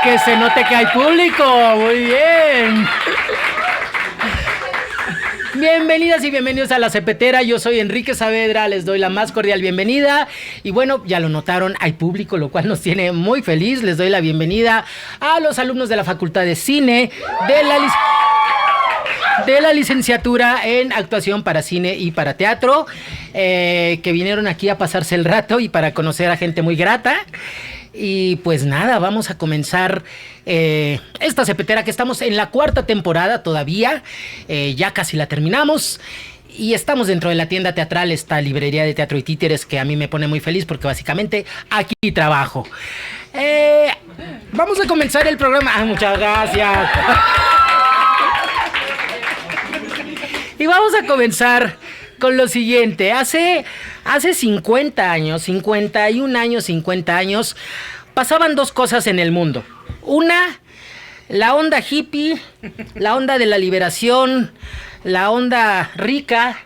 Que se note que hay público. Muy bien. Bienvenidas y bienvenidos a La Cepetera. Yo soy Enrique Saavedra, les doy la más cordial bienvenida. Y bueno, ya lo notaron, hay público, lo cual nos tiene muy feliz. Les doy la bienvenida a los alumnos de la Facultad de Cine, de la licenciatura en actuación para cine y para teatro, que vinieron aquí a pasarse el rato y para conocer a gente muy grata. Y pues nada, vamos a comenzar esta cepetera, que estamos en la 4ª temporada todavía, ya casi la terminamos. Y estamos dentro de la tienda teatral, esta librería de teatro y títeres que a mí me pone muy feliz porque básicamente aquí trabajo. Vamos a comenzar el programa. Muchas gracias. Y vamos a comenzar con lo siguiente. Hace 50 años, 51 años, 50 años, pasaban dos cosas en el mundo. Una, la onda hippie, la onda de la liberación, la onda rica,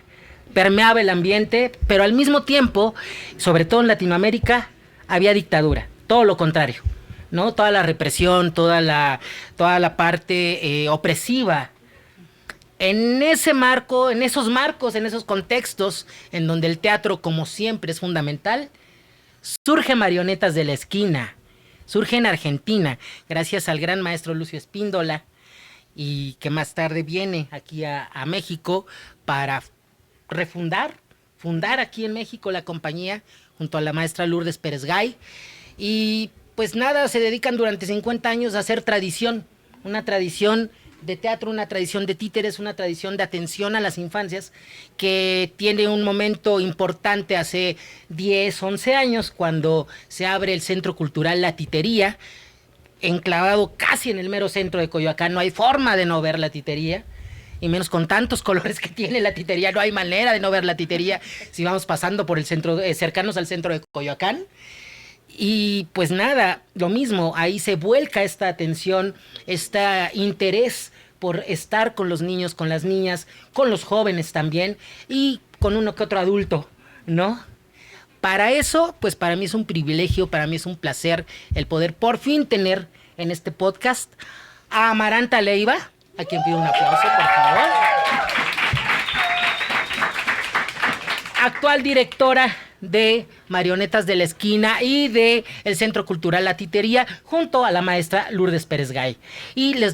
permeaba el ambiente, pero al mismo tiempo, sobre todo en Latinoamérica, había dictadura. Todo lo contrario, ¿no? Toda la represión, toda la parte opresiva. En ese marco, en esos contextos en donde el teatro, como siempre, es fundamental, surge Marionetas de la Esquina, surge en Argentina, gracias al gran maestro Lucio Espíndola, y que más tarde viene aquí a México para fundar aquí en México la compañía, junto a la maestra Lourdes Pérez Gay, y pues nada, se dedican durante 50 años a hacer tradición, una tradición de teatro, una tradición de títeres, una tradición de atención a las infancias, que tiene un momento importante hace 10, 11 años, cuando se abre el Centro Cultural La Titería, enclavado casi en el mero centro de Coyoacán. No hay forma de no ver la titería, y menos con tantos colores que tiene la titería, no hay manera de no ver la titería si vamos pasando por el centro, cercanos al centro de Coyoacán. Y pues nada, lo mismo, ahí se vuelca esta atención, este interés por estar con los niños, con las niñas, con los jóvenes también, y con uno que otro adulto, ¿no? Para eso, pues para mí es un privilegio, para mí es un placer el poder por fin tener en este podcast a Amaranta Leiva, a quien pido un aplauso, por favor. Actual directora de Marionetas de la Esquina y de el Centro Cultural La Titería, junto a la maestra Lourdes Pérez Gay. Y les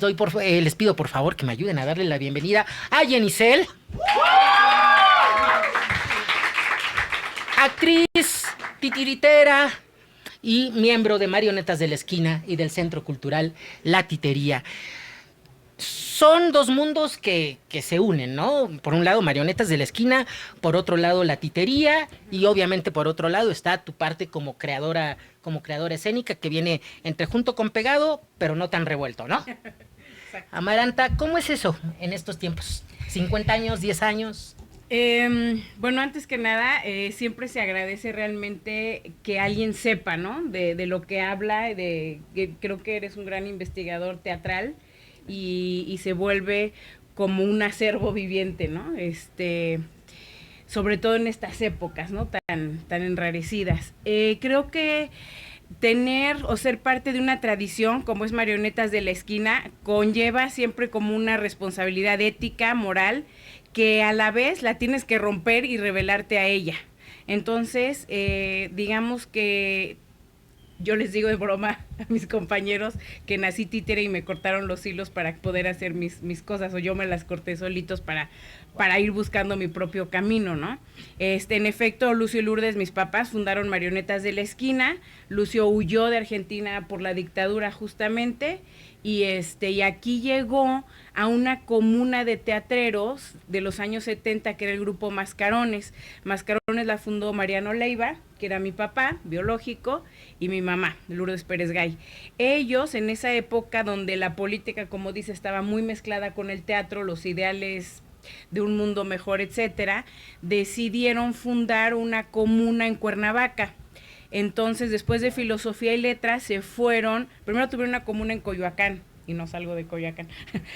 pido por favor que me ayuden a darle la bienvenida a Yenisel, actriz, titiritera y miembro de Marionetas de la Esquina y del Centro Cultural La Titería. Son dos mundos que se unen, ¿no? Por un lado, Marionetas de la Esquina, por otro lado, La Titería, y obviamente por otro lado está tu parte como creadora escénica, que viene entre junto con pegado, pero no tan revuelto, ¿no? Amaranta, ¿cómo es eso en estos tiempos? ¿50 años, 10 años? Bueno, antes que nada, siempre se agradece realmente que alguien sepa, ¿no? De lo que habla, creo que eres un gran investigador teatral, y se vuelve como un acervo viviente, ¿no? Sobre todo en estas épocas, ¿no? Tan enrarecidas. Creo que tener o ser parte de una tradición como es Marionetas de la Esquina conlleva siempre como una responsabilidad ética, moral, que a la vez la tienes que romper y revelarte a ella. Entonces, digamos que yo les digo de broma a mis compañeros que nací títere y me cortaron los hilos para poder hacer mis cosas, o yo me las corté solitos para ir buscando mi propio camino, ¿no? En efecto, Lucio y Lourdes, mis papás, fundaron Marionetas de la Esquina. Lucio huyó de Argentina por la dictadura justamente, y aquí llegó a una comuna de teatreros de los años 70, que era el grupo Mascarones. Mascarones la fundó Mariano Leiva, que era mi papá biológico, y mi mamá, Lourdes Pérez Gay. Ellos, en esa época donde la política, como dice, estaba muy mezclada con el teatro, los ideales de un mundo mejor, etcétera, decidieron fundar una comuna en Cuernavaca. Entonces, después de Filosofía y Letras, se fueron, primero tuvieron una comuna en Coyoacán, y no salgo de Coyoacán.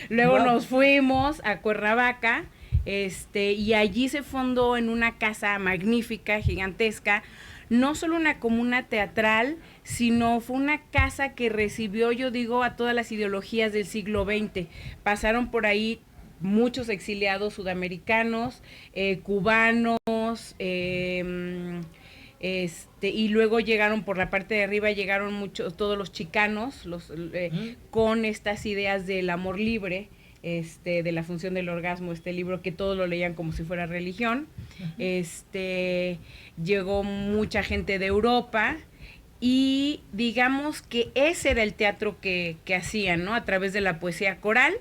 Luego Wow. nos fuimos a Cuernavaca, y allí se fundó en una casa magnífica, gigantesca, no solo una comuna teatral, sino fue una casa que recibió, yo digo, a todas las ideologías del siglo XX. Pasaron por ahí muchos exiliados sudamericanos, cubanos, y luego llegaron por la parte de arriba, llegaron muchos, todos los chicanos, con estas ideas del amor libre, de la función del orgasmo, este libro que todos lo leían como si fuera religión. Llegó mucha gente de Europa y digamos que ese era el teatro que hacían, ¿no? A través de la poesía coral.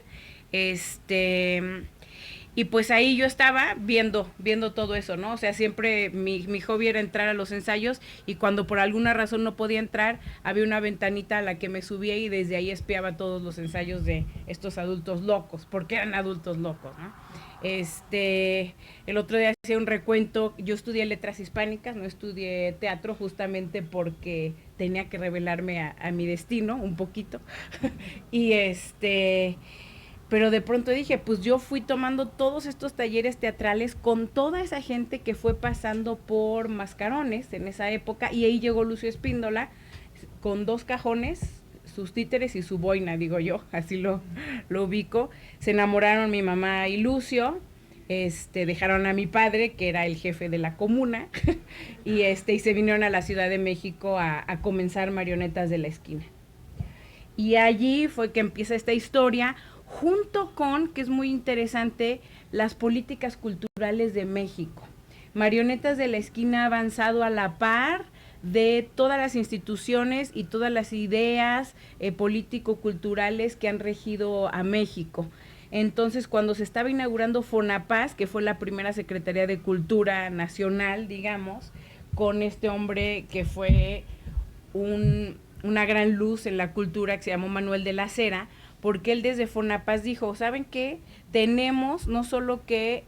Y pues ahí yo estaba viendo todo eso, ¿no? O sea, siempre mi hobby era entrar a los ensayos, y cuando por alguna razón no podía entrar, había una ventanita a la que me subía y desde ahí espiaba todos los ensayos de estos adultos locos, porque eran adultos locos, ¿no? El otro día hacía un recuento, yo estudié letras hispánicas, no estudié teatro, justamente porque tenía que revelarme a mi destino un poquito. y pero de pronto dije, pues yo fui tomando todos estos talleres teatrales con toda esa gente que fue pasando por Mascarones en esa época, y ahí llegó Lucio Espíndola con 2 cajones, sus títeres y su boina, digo yo, así lo ubico. Se enamoraron mi mamá y Lucio, dejaron a mi padre, que era el jefe de la comuna, y se vinieron a la Ciudad de México a comenzar Marionetas de la Esquina. Y allí fue que empieza esta historia, junto con, que es muy interesante, las políticas culturales de México. Marionetas de la Esquina ha avanzado a la par de todas las instituciones y todas las ideas político-culturales que han regido a México. Entonces, cuando se estaba inaugurando FONAPAS, que fue la primera Secretaría de Cultura Nacional, digamos, con este hombre que fue una gran luz en la cultura, que se llamó Manuel de la Cera, porque él desde FONAPAS dijo, ¿saben qué? Tenemos no solo que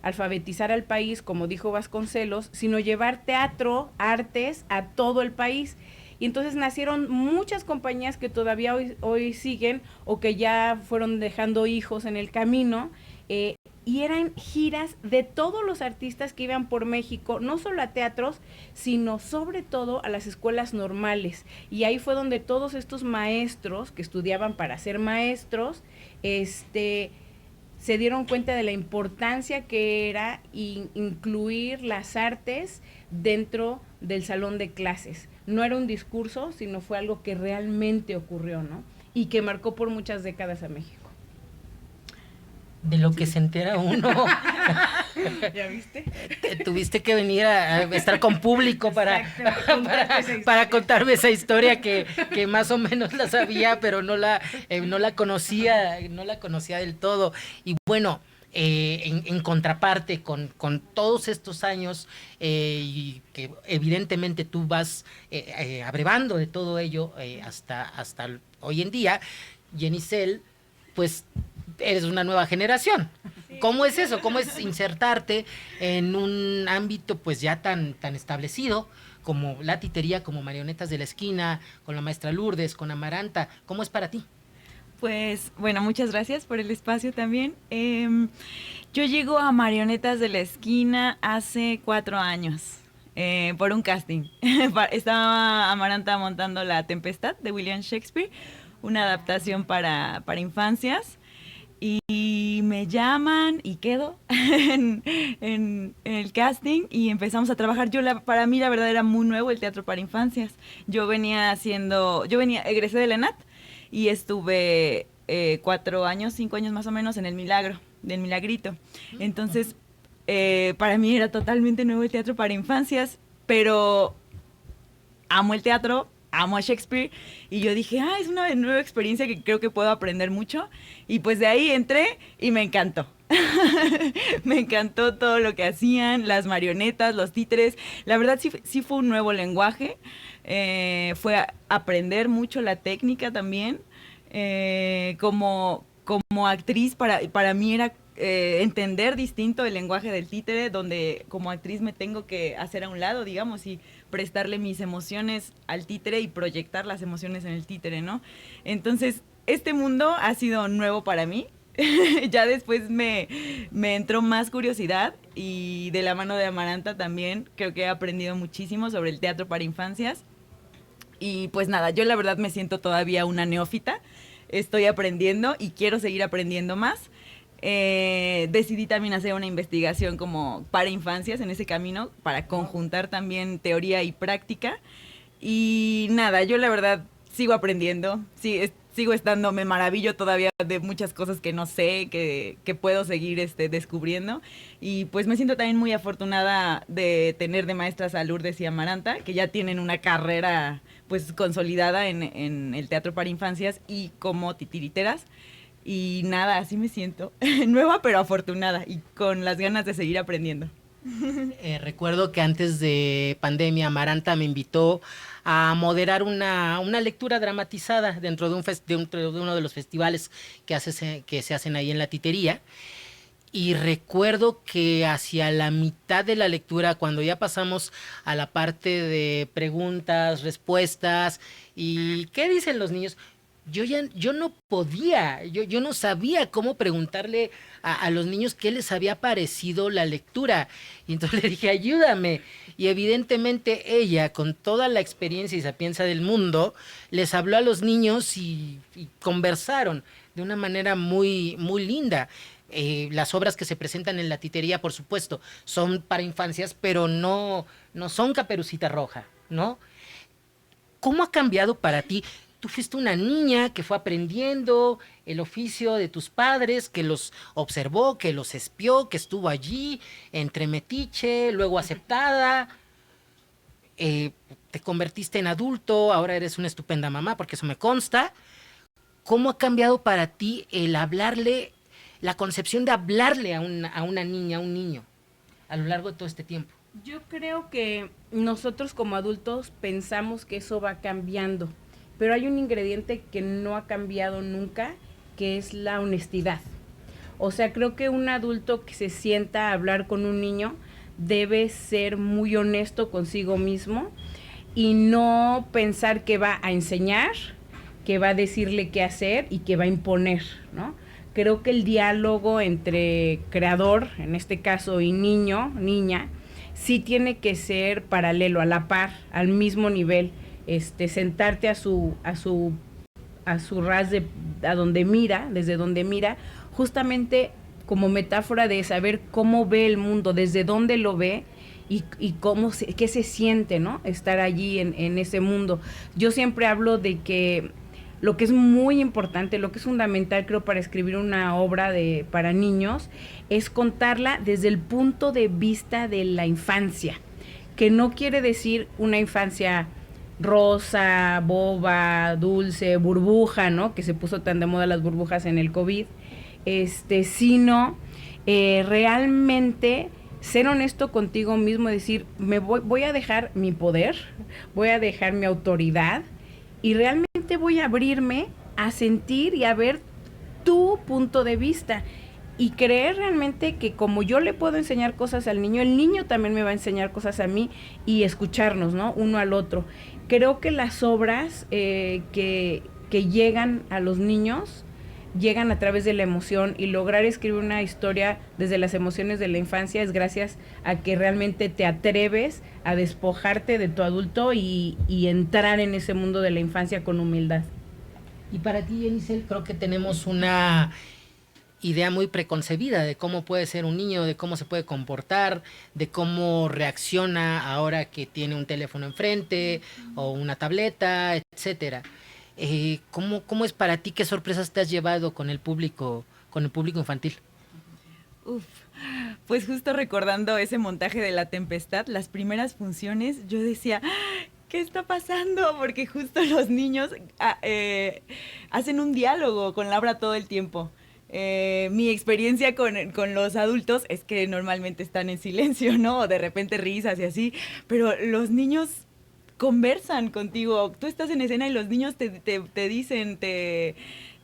alfabetizar al país, como dijo Vasconcelos, sino llevar teatro, artes a todo el país. Y entonces nacieron muchas compañías que todavía hoy siguen, o que ya fueron dejando hijos en el camino, y eran giras de todos los artistas que iban por México, no solo a teatros, sino sobre todo a las escuelas normales. Y ahí fue donde todos estos maestros que estudiaban para ser maestros, se dieron cuenta de la importancia que era incluir las artes dentro del salón de clases. No era un discurso, sino fue algo que realmente ocurrió, ¿no? Y que marcó por muchas décadas a México. De lo que se entera uno. ¿Ya viste? Tuviste que venir a estar con público para contarme esa historia que más o menos la sabía, pero no la conocía del todo. Y bueno, en contraparte con todos estos años, y que evidentemente tú vas abrevando de todo ello hasta hoy en día, Jenny-Cel, pues eres una nueva generación. Sí. ¿Cómo es eso? ¿Cómo es insertarte en un ámbito pues ya tan establecido como la titería, como Marionetas de la Esquina, con la maestra Lourdes, con Amaranta? ¿Cómo es para ti? Pues bueno, muchas gracias por el espacio también. Yo llego a Marionetas de la Esquina hace 4 años. Por un casting. Estaba Amaranta montando La Tempestad de William Shakespeare, una adaptación para infancias. Y me llaman y quedo en el casting y empezamos a trabajar. Para mí la verdad era muy nuevo el teatro para infancias. Egresé de la ENAT y estuve 4 años, 5 años más o menos en El Milagro, del Milagrito. Entonces, para mí era totalmente nuevo el teatro para infancias, pero amo el teatro, amo a Shakespeare, y yo dije, es una nueva experiencia que creo que puedo aprender mucho, y pues de ahí entré y me encantó. Me encantó todo lo que hacían, las marionetas, los títeres. La verdad sí fue un nuevo lenguaje, fue aprender mucho la técnica también. Como actriz, para mí era entender distinto el lenguaje del títere, donde como actriz me tengo que hacer a un lado, digamos, y prestarle mis emociones al títere y proyectar las emociones en el títere, ¿no? Entonces, este mundo ha sido nuevo para mí. Ya después me entró más curiosidad y de la mano de Amaranta también creo que he aprendido muchísimo sobre el teatro para infancias. Y pues nada, yo la verdad me siento todavía una neófita, estoy aprendiendo y quiero seguir aprendiendo más. Decidí también hacer una investigación como para infancias en ese camino, para conjuntar también teoría y práctica. Y nada, yo la verdad sigo aprendiendo, sí, sigo estando, me maravillo todavía de muchas cosas que no sé, que puedo seguir descubriendo. Y pues me siento también muy afortunada de tener de maestras a Lourdes y Amaranta, que ya tienen una carrera pues consolidada en el teatro para infancias y como titiriteras. Y nada, así me siento, nueva pero afortunada y con las ganas de seguir aprendiendo. Recuerdo que antes de pandemia Amaranta me invitó a moderar una lectura dramatizada dentro de uno de los festivales que se hacen ahí en la Titería. Y recuerdo que hacia la mitad de la lectura, cuando ya pasamos a la parte de preguntas, respuestas y qué dicen los niños, yo no podía, yo no sabía cómo preguntarle a los niños qué les había parecido la lectura. Y entonces le dije, ayúdame. Y evidentemente ella, con toda la experiencia y sapienza del mundo, les habló a los niños y conversaron de una manera muy, muy linda. Las obras que se presentan en la Titería, por supuesto, son para infancias, pero no son Caperucita Roja, ¿no? ¿Cómo ha cambiado para ti? Tú fuiste una niña que fue aprendiendo el oficio de tus padres, que los observó, que los espió, que estuvo allí, entre metiche, luego aceptada. Te convertiste en adulto, ahora eres una estupenda mamá, porque eso me consta. ¿Cómo ha cambiado para ti el hablarle, la concepción de hablarle a una niña, a un niño, a lo largo de todo este tiempo? Yo creo que nosotros como adultos pensamos que eso va cambiando, pero hay un ingrediente que no ha cambiado nunca, que es la honestidad. O sea, creo que un adulto que se sienta a hablar con un niño debe ser muy honesto consigo mismo y no pensar que va a enseñar, que va a decirle qué hacer y que va a imponer, ¿no? Creo que el diálogo entre creador, en este caso, y niño, niña, sí tiene que ser paralelo, a la par, al mismo nivel. Sentarte a su ras a donde mira, desde donde mira, justamente como metáfora de saber cómo ve el mundo, desde dónde lo ve y qué se siente, ¿no? Estar allí en ese mundo. Yo siempre hablo de que lo que es muy importante, lo que es fundamental, creo, para escribir una obra para niños, es contarla desde el punto de vista de la infancia, que no quiere decir una infancia rosa, boba, dulce, burbuja, ¿no? Que se puso tan de moda las burbujas en el COVID, sino realmente ser honesto contigo mismo, decir, voy a dejar mi poder, voy a dejar mi autoridad y realmente voy a abrirme a sentir y a ver tu punto de vista y creer realmente que como yo le puedo enseñar cosas al niño, el niño también me va a enseñar cosas a mí y escucharnos, ¿no? Uno al otro. Creo que las obras que llegan a los niños llegan a través de la emoción y lograr escribir una historia desde las emociones de la infancia es gracias a que realmente te atreves a despojarte de tu adulto y entrar en ese mundo de la infancia con humildad. Y para ti, Yenisel, creo que tenemos una idea muy preconcebida de cómo puede ser un niño, de cómo se puede comportar, de cómo reacciona ahora que tiene un teléfono enfrente o una tableta, etcétera. ¿Cómo es para ti? ¿Qué sorpresas te has llevado con el público infantil? Pues justo recordando ese montaje de La Tempestad, las primeras funciones, yo decía, ¿qué está pasando? Porque justo los niños hacen un diálogo con Laura todo el tiempo. Mi experiencia con los adultos es que normalmente están en silencio, ¿no? O de repente risas y así, pero los niños conversan contigo. Tú estás en escena y los niños te dicen, te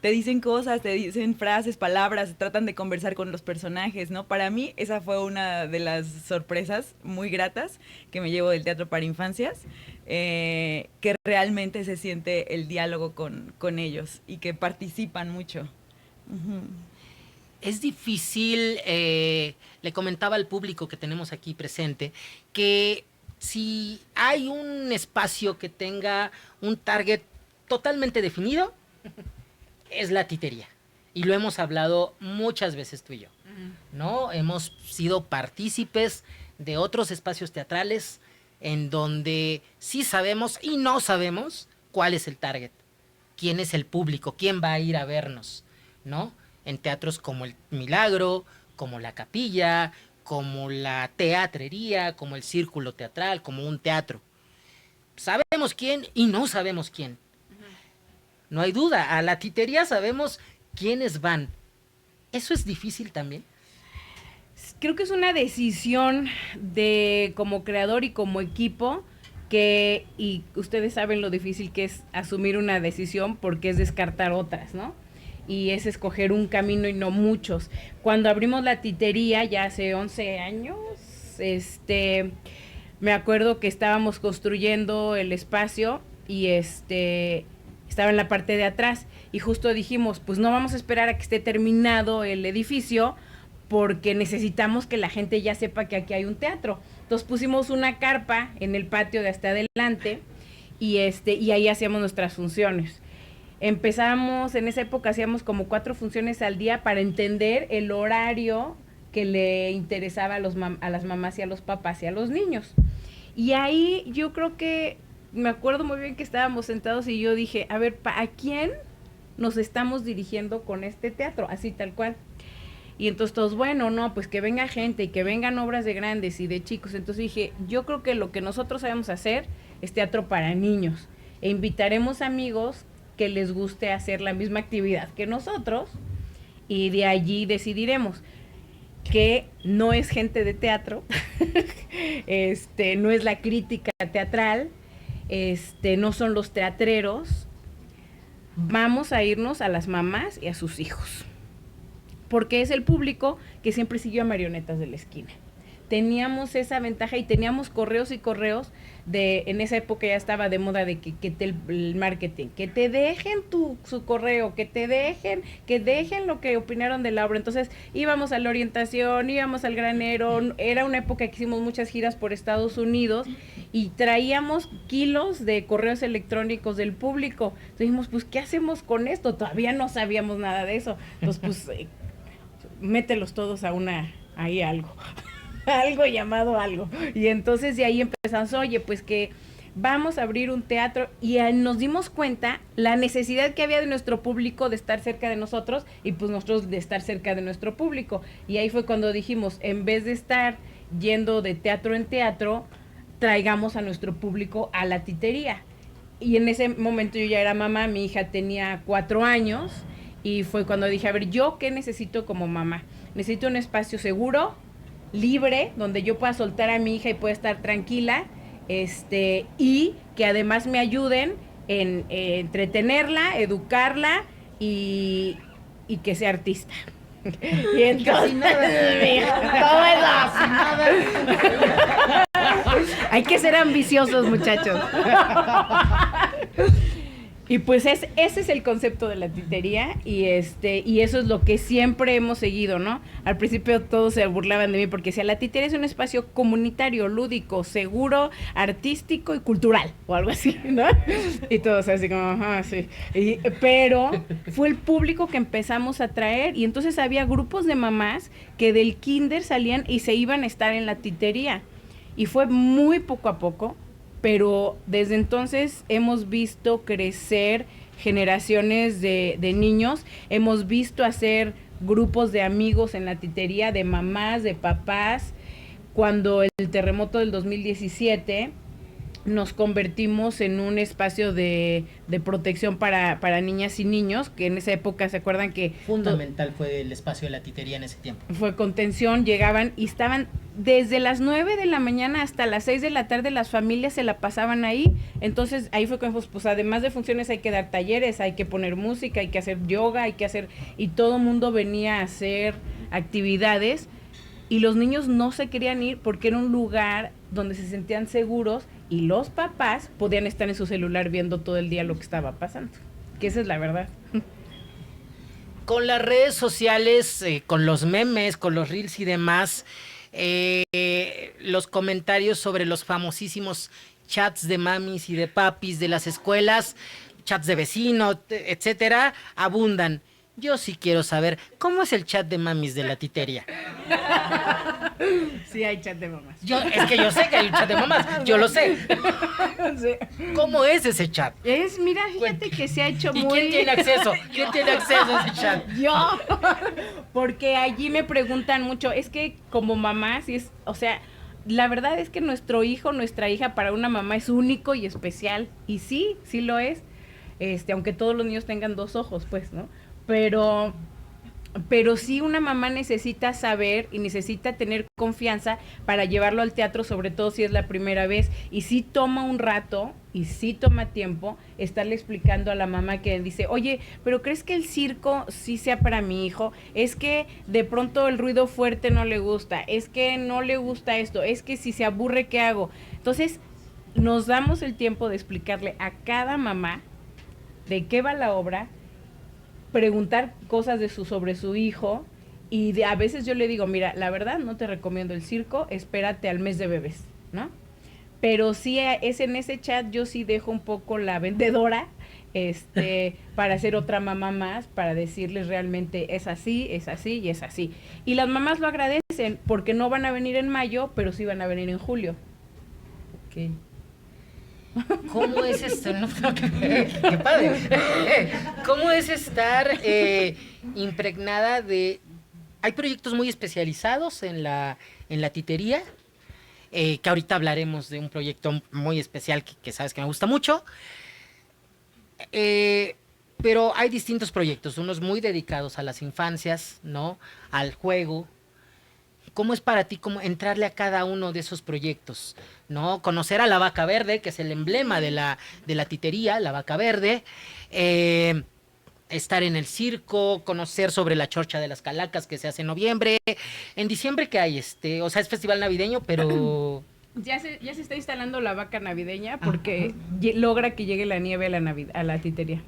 te dicen cosas, te dicen frases, palabras, tratan de conversar con los personajes, ¿no? Para mí esa fue una de las sorpresas muy gratas que me llevo del teatro para infancias, que realmente se siente el diálogo con ellos y que participan mucho. Uh-huh. Es difícil, le comentaba al público que tenemos aquí presente, que si hay un espacio que tenga un target totalmente definido, es la titería. Y lo hemos hablado muchas veces tú y yo, ¿no? Hemos sido partícipes de otros espacios teatrales en donde sí sabemos y no sabemos cuál es el target, quién es el público, quién va a ir a vernos, ¿no? En teatros como el Milagro, como la Capilla, como la Teatrería, como el Círculo Teatral, como un teatro. Sabemos quién y no sabemos quién. No hay duda, a la titería sabemos quiénes van. ¿Eso es difícil también? Creo que es una decisión de como creador y como equipo y ustedes saben lo difícil que es asumir una decisión porque es descartar otras, ¿no? Y es escoger un camino y no muchos. Cuando abrimos la titería, ya hace 11 años, me acuerdo que estábamos construyendo el espacio y estaba en la parte de atrás y justo dijimos, pues no vamos a esperar a que esté terminado el edificio porque necesitamos que la gente ya sepa que aquí hay un teatro. Entonces pusimos una carpa en el patio de hasta adelante y ahí hacíamos nuestras funciones. Empezamos, en esa época hacíamos como 4 funciones al día para entender el horario que le interesaba a las mamás y a los papás y a los niños. Y ahí yo creo que, me acuerdo muy bien que estábamos sentados y yo dije, a ver, ¿a quién nos estamos dirigiendo con este teatro? Así tal cual. Y entonces todos, bueno, no, pues que venga gente y que vengan obras de grandes y de chicos. Entonces dije, yo creo que lo que nosotros sabemos hacer es teatro para niños. E invitaremos amigos que les guste hacer la misma actividad que nosotros y de allí decidiremos que no es gente de teatro, no es la crítica teatral, no son los teatreros, vamos a irnos a las mamás y a sus hijos, porque es el público que siempre siguió a Marionetas de la Esquina. Teníamos esa ventaja y teníamos correos y correos en esa época ya estaba de moda de que el marketing, que te dejen su correo, que dejen lo que opinaron de la obra. Entonces íbamos a la orientación, íbamos al granero, era una época que hicimos muchas giras por Estados Unidos y traíamos kilos de correos electrónicos del público. Entonces dijimos, pues, ¿qué hacemos con esto? Todavía no sabíamos nada de eso. Entonces, pues, mételos todos ahí algo. Algo llamado algo. Y entonces de ahí empezamos, oye, pues que vamos a abrir un teatro y nos dimos cuenta la necesidad que había de nuestro público de estar cerca de nosotros y pues nosotros de estar cerca de nuestro público. Y ahí fue cuando dijimos, en vez de estar yendo de teatro en teatro, traigamos a nuestro público a la titería. Y en ese momento yo ya era mamá, mi hija tenía 4 años y fue cuando dije, a ver, ¿yo qué necesito como mamá? Necesito un espacio seguro, libre, donde yo pueda soltar a mi hija y pueda estar tranquila, y que además me ayuden en entretenerla, educarla y que sea artista. Y entonces, casi nada. Hay que ser ambiciosos, muchachos. Y pues ese es el concepto de la titería y eso es lo que siempre hemos seguido, ¿no? Al principio todos se burlaban de mí porque decía, la titería es un espacio comunitario, lúdico, seguro, artístico y cultural, o algo así, ¿no? Y todos así como, ajá, sí. Pero fue el público que empezamos a traer y entonces había grupos de mamás que del kinder salían y se iban a estar en la titería. Y fue muy poco a poco, pero desde entonces hemos visto crecer generaciones de niños, hemos visto hacer grupos de amigos en la titería, de mamás, de papás. Cuando el terremoto del 2017, nos convertimos en un espacio de protección para niñas y niños, que en esa época, ¿se acuerdan que Fundamental fue el espacio de la titería en ese tiempo. fue contención? Llegaban y estaban desde las 9 de la mañana hasta las 6 de la tarde, las familias se la pasaban ahí. Entonces ahí fue cuando, pues además de funciones hay que dar talleres, hay que poner música, hay que hacer yoga, hay que hacer, y todo el mundo venía a hacer actividades, y los niños no se querían ir porque era un lugar donde se sentían seguros, y los papás podían estar en su celular viendo todo el día lo que estaba pasando, que esa es la verdad. Con las redes sociales, con los memes, con los reels y demás, los comentarios sobre los famosísimos chats de mamis y de papis de las escuelas, chats de vecinos, etcétera, abundan. Yo sí quiero saber, ¿cómo es el chat de mamis de la titería? Sí hay chat de mamás. Es que yo sé que hay un chat de mamás, yo lo sé. Sí. ¿Cómo es ese chat? Mira, fíjate que se ha hecho ¿Y muy... quién tiene acceso? ¿Quién tiene acceso a ese chat? Yo, porque allí me preguntan mucho, es que como mamá, sí es, o sea, la verdad es que nuestro hijo, nuestra hija para una mamá es único y especial, y sí, sí lo es, aunque todos los niños tengan dos ojos, pues, ¿no? Pero sí una mamá necesita saber y necesita tener confianza para llevarlo al teatro, sobre todo si es la primera vez, y sí toma un rato y sí toma tiempo estarle explicando a la mamá que dice, oye, pero ¿crees que el circo sí sea para mi hijo? Es que de pronto el ruido fuerte no le gusta, es que no le gusta esto, es que si se aburre, ¿qué hago? Entonces nos damos el tiempo de explicarle a cada mamá de qué va la obra, preguntar cosas sobre su hijo, y a veces yo le digo, mira, la verdad no te recomiendo el circo, espérate al mes de bebés, ¿no? Pero sí es en ese chat, yo sí dejo un poco la vendedora, para ser otra mamá más, para decirles realmente es así y es así. Y las mamás lo agradecen porque no van a venir en mayo, pero sí van a venir en julio. Okay. ¿Cómo es esto? ¡Qué padre! ¿Cómo es estar impregnada de... Hay proyectos muy especializados en la titería, que ahorita hablaremos de un proyecto muy especial que sabes que me gusta mucho, pero hay distintos proyectos, unos muy dedicados a las infancias, ¿no? Al juego. ¿Cómo es para ti como entrarle a cada uno de esos proyectos? ¿No? Conocer a la vaca verde, que es el emblema de la titería, la vaca verde, estar en el circo, conocer sobre la Chorcha de las Calacas que se hace en noviembre. En diciembre, ¿qué hay? O sea, es festival navideño, pero... Ya se está instalando la vaca navideña porque logra que llegue la nieve a la titería.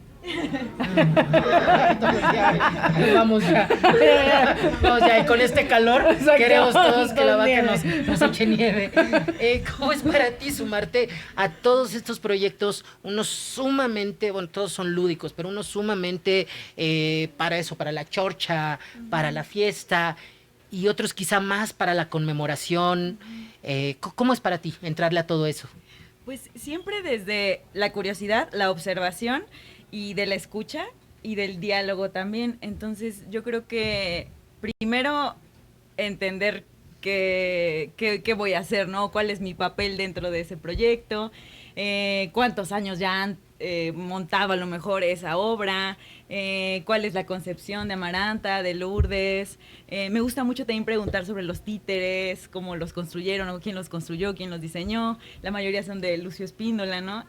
Vamos ya. Vamos ya, y con este calor queremos todos que la vaca nos eche nieve. ¿Cómo es para ti sumarte a todos estos proyectos? Unos sumamente, bueno, todos son lúdicos, pero unos sumamente para eso, para la chorcha, para la fiesta, y otros quizá más para la conmemoración. ¿Cómo es para ti entrarle a todo eso? Pues siempre desde la curiosidad, la observación y de la escucha y del diálogo también. Entonces yo creo que primero entender qué voy a hacer, ¿no? ¿Cuál es mi papel dentro de ese proyecto? ¿Cuántos años ya han montado a lo mejor esa obra? ¿Cuál es la concepción de Amaranta, de Lourdes? Me gusta mucho también preguntar sobre los títeres, cómo los construyeron, o quién los construyó, quién los diseñó. La mayoría son de Lucio Espíndola, ¿no?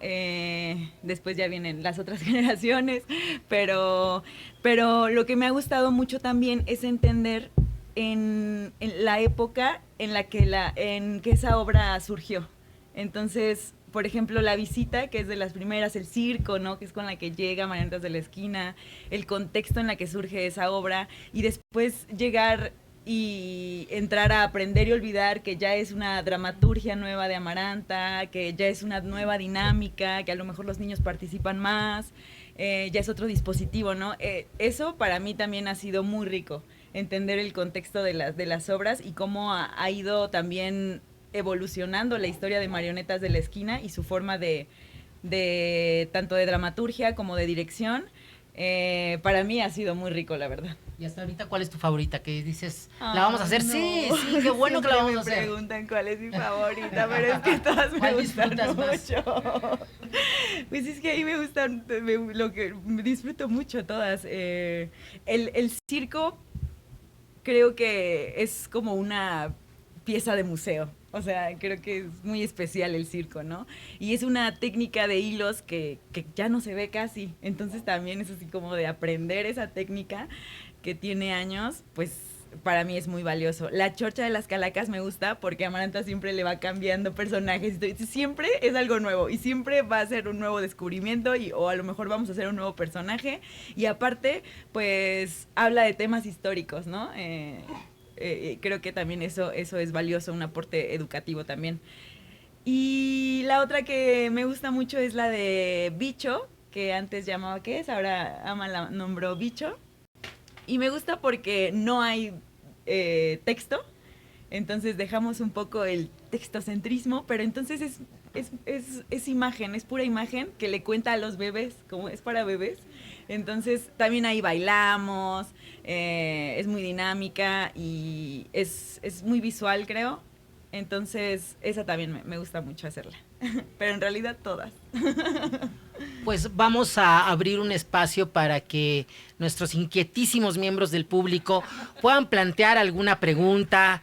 Después ya vienen las otras generaciones, pero lo que me ha gustado mucho también es entender en la época en la que esa obra surgió. Entonces, por ejemplo, La Visita, que es de las primeras, el circo, ¿no? Que es con la que llega Marianitas de la Esquina, el contexto en la que surge esa obra, y después llegar y entrar a Aprender y Olvidar, que ya es una dramaturgia nueva de Amaranta, que ya es una nueva dinámica, que a lo mejor los niños participan más, ya es otro dispositivo, ¿no? Eso para mí también ha sido muy rico, entender el contexto de las obras y cómo ha ido también evolucionando la historia de Marionetas de la Esquina y su forma de tanto de dramaturgia como de dirección. Para mí ha sido muy rico, la verdad. Y hasta ahorita, ¿cuál es tu favorita? Que dices, ¿la vamos a hacer? No. Sí, qué bueno que la vamos a hacer. Me preguntan cuál es mi favorita, pero es que todas me gustan mucho. Pues es que a mí me gustan, lo que disfruto mucho todas. El circo creo que es como una pieza de museo. O sea, creo que es muy especial el circo, ¿no? Y es una técnica de hilos que ya no se ve casi. Entonces también es así como de aprender esa técnica que tiene años, pues para mí es muy valioso. La Chorcha de las Calacas me gusta porque Amaranta siempre le va cambiando personajes. Siempre es algo nuevo y siempre va a ser un nuevo descubrimiento o a lo mejor vamos a hacer un nuevo personaje. Y aparte, pues habla de temas históricos, ¿no? Creo que también eso es valioso, un aporte educativo también. Y la otra que me gusta mucho es la de Bicho, que antes llamaba ¿qué es? Ahora Ama la nombró Bicho. Y me gusta porque no hay texto, entonces dejamos un poco el textocentrismo, pero entonces es imagen, es pura imagen que le cuenta a los bebés, como es para bebés. Entonces también ahí bailamos, es muy dinámica y es muy visual, creo. Entonces esa también me gusta mucho hacerla, pero en realidad todas. Pues vamos a abrir un espacio para que nuestros inquietísimos miembros del público puedan plantear alguna pregunta,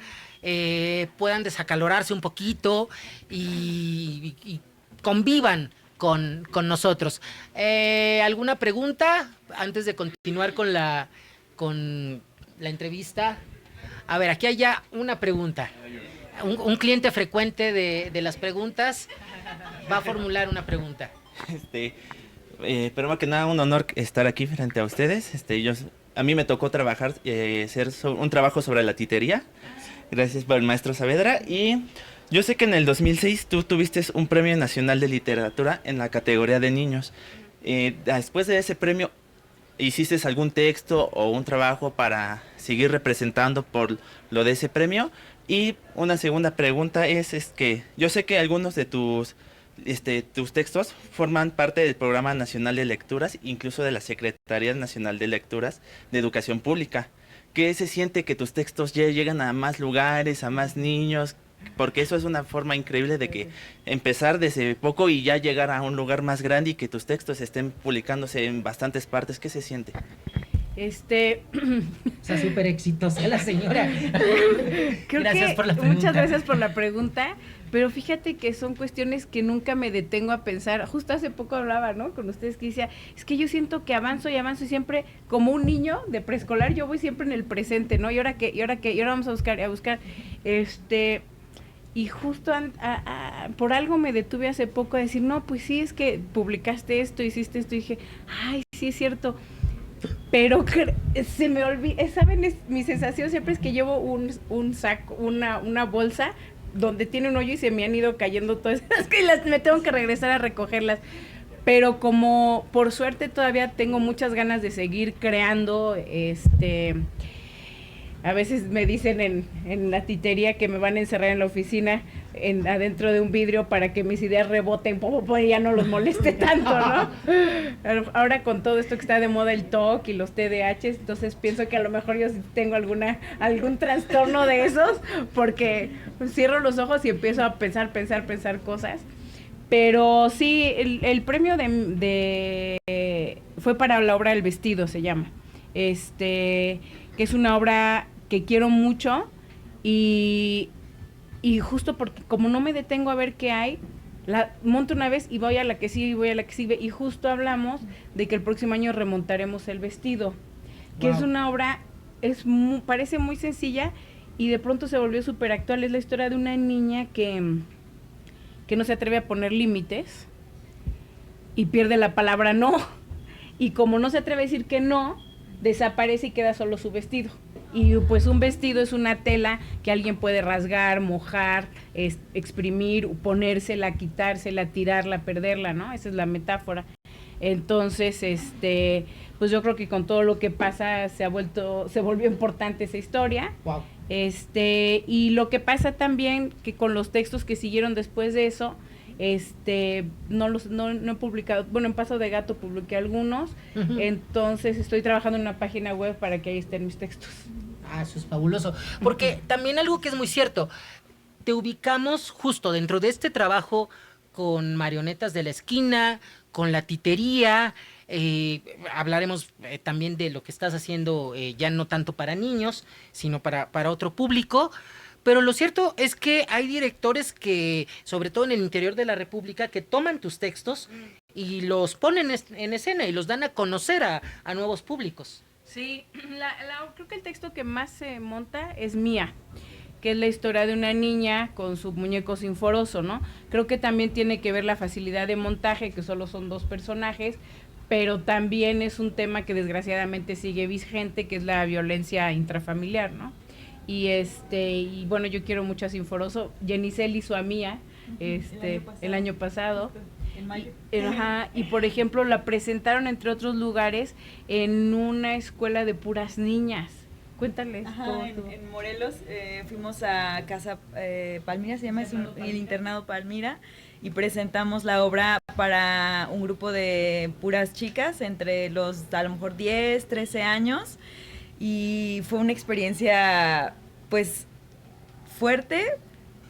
puedan desacalorarse un poquito y convivan con nosotros. ¿Alguna pregunta antes de continuar con la entrevista? A ver, aquí hay ya una pregunta. Un cliente frecuente de las preguntas va a formular una pregunta. Primero que nada, un honor estar aquí frente a ustedes. A mí me tocó trabajar, hacer un trabajo sobre la titería, gracias por el maestro Saavedra. Y yo sé que en el 2006 tú tuviste un premio nacional de literatura en la categoría de niños. Después de ese premio, ¿hiciste algún texto o un trabajo para seguir representando por lo de ese premio? Y una segunda pregunta es que yo sé que algunos de tus textos forman parte del Programa Nacional de Lecturas, incluso de la Secretaría Nacional de Lecturas de Educación Pública. ¿Qué se siente que tus textos ya llegan a más lugares, a más niños? Porque eso es una forma increíble de que empezar desde poco y ya llegar a un lugar más grande y que tus textos estén publicándose en bastantes partes. ¿Qué se siente? O sea, súper exitosa la señora. Gracias por la pregunta. Muchas gracias por la pregunta, pero fíjate que son cuestiones que nunca me detengo a pensar. Justo hace poco hablaba, ¿no?, con ustedes, que decía, es que yo siento que avanzo y siempre, como un niño de preescolar, yo voy siempre en el presente, ¿no? Y ahora vamos a buscar, y justo por algo me detuve hace poco a decir, no, pues sí, es que publicaste esto, hiciste esto, y dije, ay, sí es cierto. Pero se me olvida, ¿saben? Mi sensación siempre es que llevo un saco, una bolsa donde tiene un hoyo y se me han ido cayendo todas esas que me tengo que regresar a recogerlas. Pero como por suerte todavía tengo muchas ganas de seguir creando, a veces me dicen en la titería que me van a encerrar en la oficina adentro de un vidrio para que mis ideas reboten, y ya no los moleste tanto, ¿no? Ahora con todo esto que está de moda, el TOC y los TDAH, entonces pienso que a lo mejor yo sí tengo algún trastorno de esos, porque cierro los ojos y empiezo a pensar cosas. Pero sí, el premio fue para la obra El Vestido, se llama. Que es una obra que quiero mucho y justo porque como no me detengo a ver qué hay, la monto una vez y voy a la que sigue y justo hablamos de que el próximo año remontaremos El Vestido, que wow. Es una obra, parece muy sencilla y de pronto se volvió súper actual. Es la historia de una niña que no se atreve a poner límites y pierde la palabra no, y como no se atreve a decir que no, desaparece y queda solo su vestido. Y pues un vestido es una tela que alguien puede rasgar, mojar, exprimir, ponérsela, quitársela, tirarla, perderla, ¿no? Esa es la metáfora. Entonces, pues yo creo que con todo lo que pasa se volvió importante esa historia. Wow. Y lo que pasa también que con los textos que siguieron después de eso, No he publicado, bueno, en Paso de Gato publiqué algunos, entonces estoy trabajando en una página web para que ahí estén mis textos. Ah, eso es fabuloso. Porque también algo que es muy cierto, te ubicamos justo dentro de este trabajo con Marionetas de la Esquina, con la titería, hablaremos también de lo que estás haciendo ya no tanto para niños, sino para otro público. Pero lo cierto es que hay directores que, sobre todo en el interior de la República, que toman tus textos y los ponen en escena y los dan a conocer a nuevos públicos. Sí, creo que el texto que más se monta es Mía, que es la historia de una niña con su muñeco sinforoso, ¿no? Creo que también tiene que ver la facilidad de montaje, que solo son 2 personajes, pero también es un tema que desgraciadamente sigue vigente, que es la violencia intrafamiliar, ¿no? Y bueno, yo quiero mucho a Sinforoso. Yenicel hizo a Mía el año pasado. En mayo. Y por ejemplo la presentaron entre otros lugares en una escuela de puras niñas. Cuéntales. Ajá, en Morelos fuimos a Casa Palmira, se llama, el internado Palmira, y presentamos la obra para un grupo de puras chicas entre los a lo mejor 10, 13 años, y fue una experiencia pues fuerte,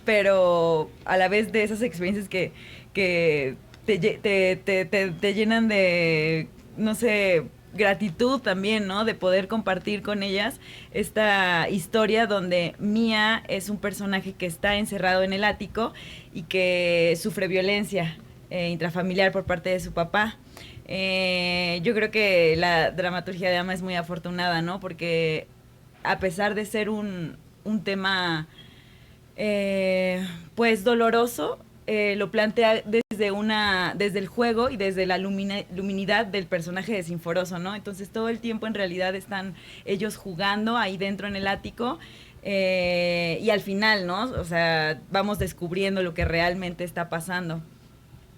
pero a la vez de esas experiencias que te llenan de, no sé, gratitud también, ¿no? De poder compartir con ellas esta historia donde Mía es un personaje que está encerrado en el ático y que sufre violencia intrafamiliar por parte de su papá. Yo creo que la dramaturgia de Ama es muy afortunada, ¿no? Porque a pesar de ser un tema pues doloroso, lo plantea desde el juego y desde la luminidad del personaje de Sinforoso, ¿no? Entonces todo el tiempo en realidad están ellos jugando ahí dentro en el ático, y al final, ¿no? O sea, vamos descubriendo lo que realmente está pasando.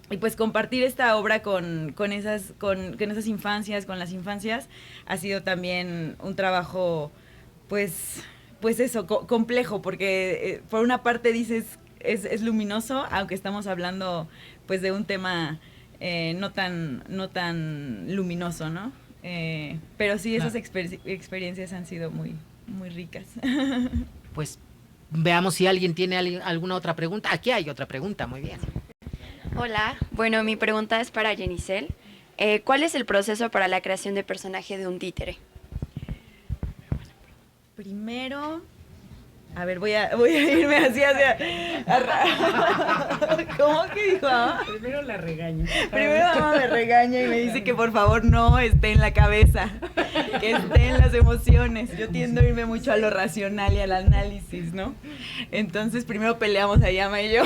Y pues compartir esta obra con esas infancias, con las infancias, ha sido también un trabajo, pues eso, complejo, porque por una parte dices, es luminoso, aunque estamos hablando pues de un tema no tan luminoso, ¿no? Pero sí, esas experiencias han sido muy, muy ricas. Pues veamos si alguien tiene alguna otra pregunta. Aquí hay otra pregunta, muy bien. Hola, bueno, mi pregunta es para Yenicel. ¿Cuál es el proceso para la creación de personaje de un títere? Primero, a ver, voy a irme así hacia... ¿Cómo que dijo? Primero la regaño. Primero Ama me regaña y me dice que por favor no esté en la cabeza, que esté en las emociones. Yo tiendo a irme mucho a lo racional y al análisis, ¿no? Entonces primero peleamos ahí Ama y yo.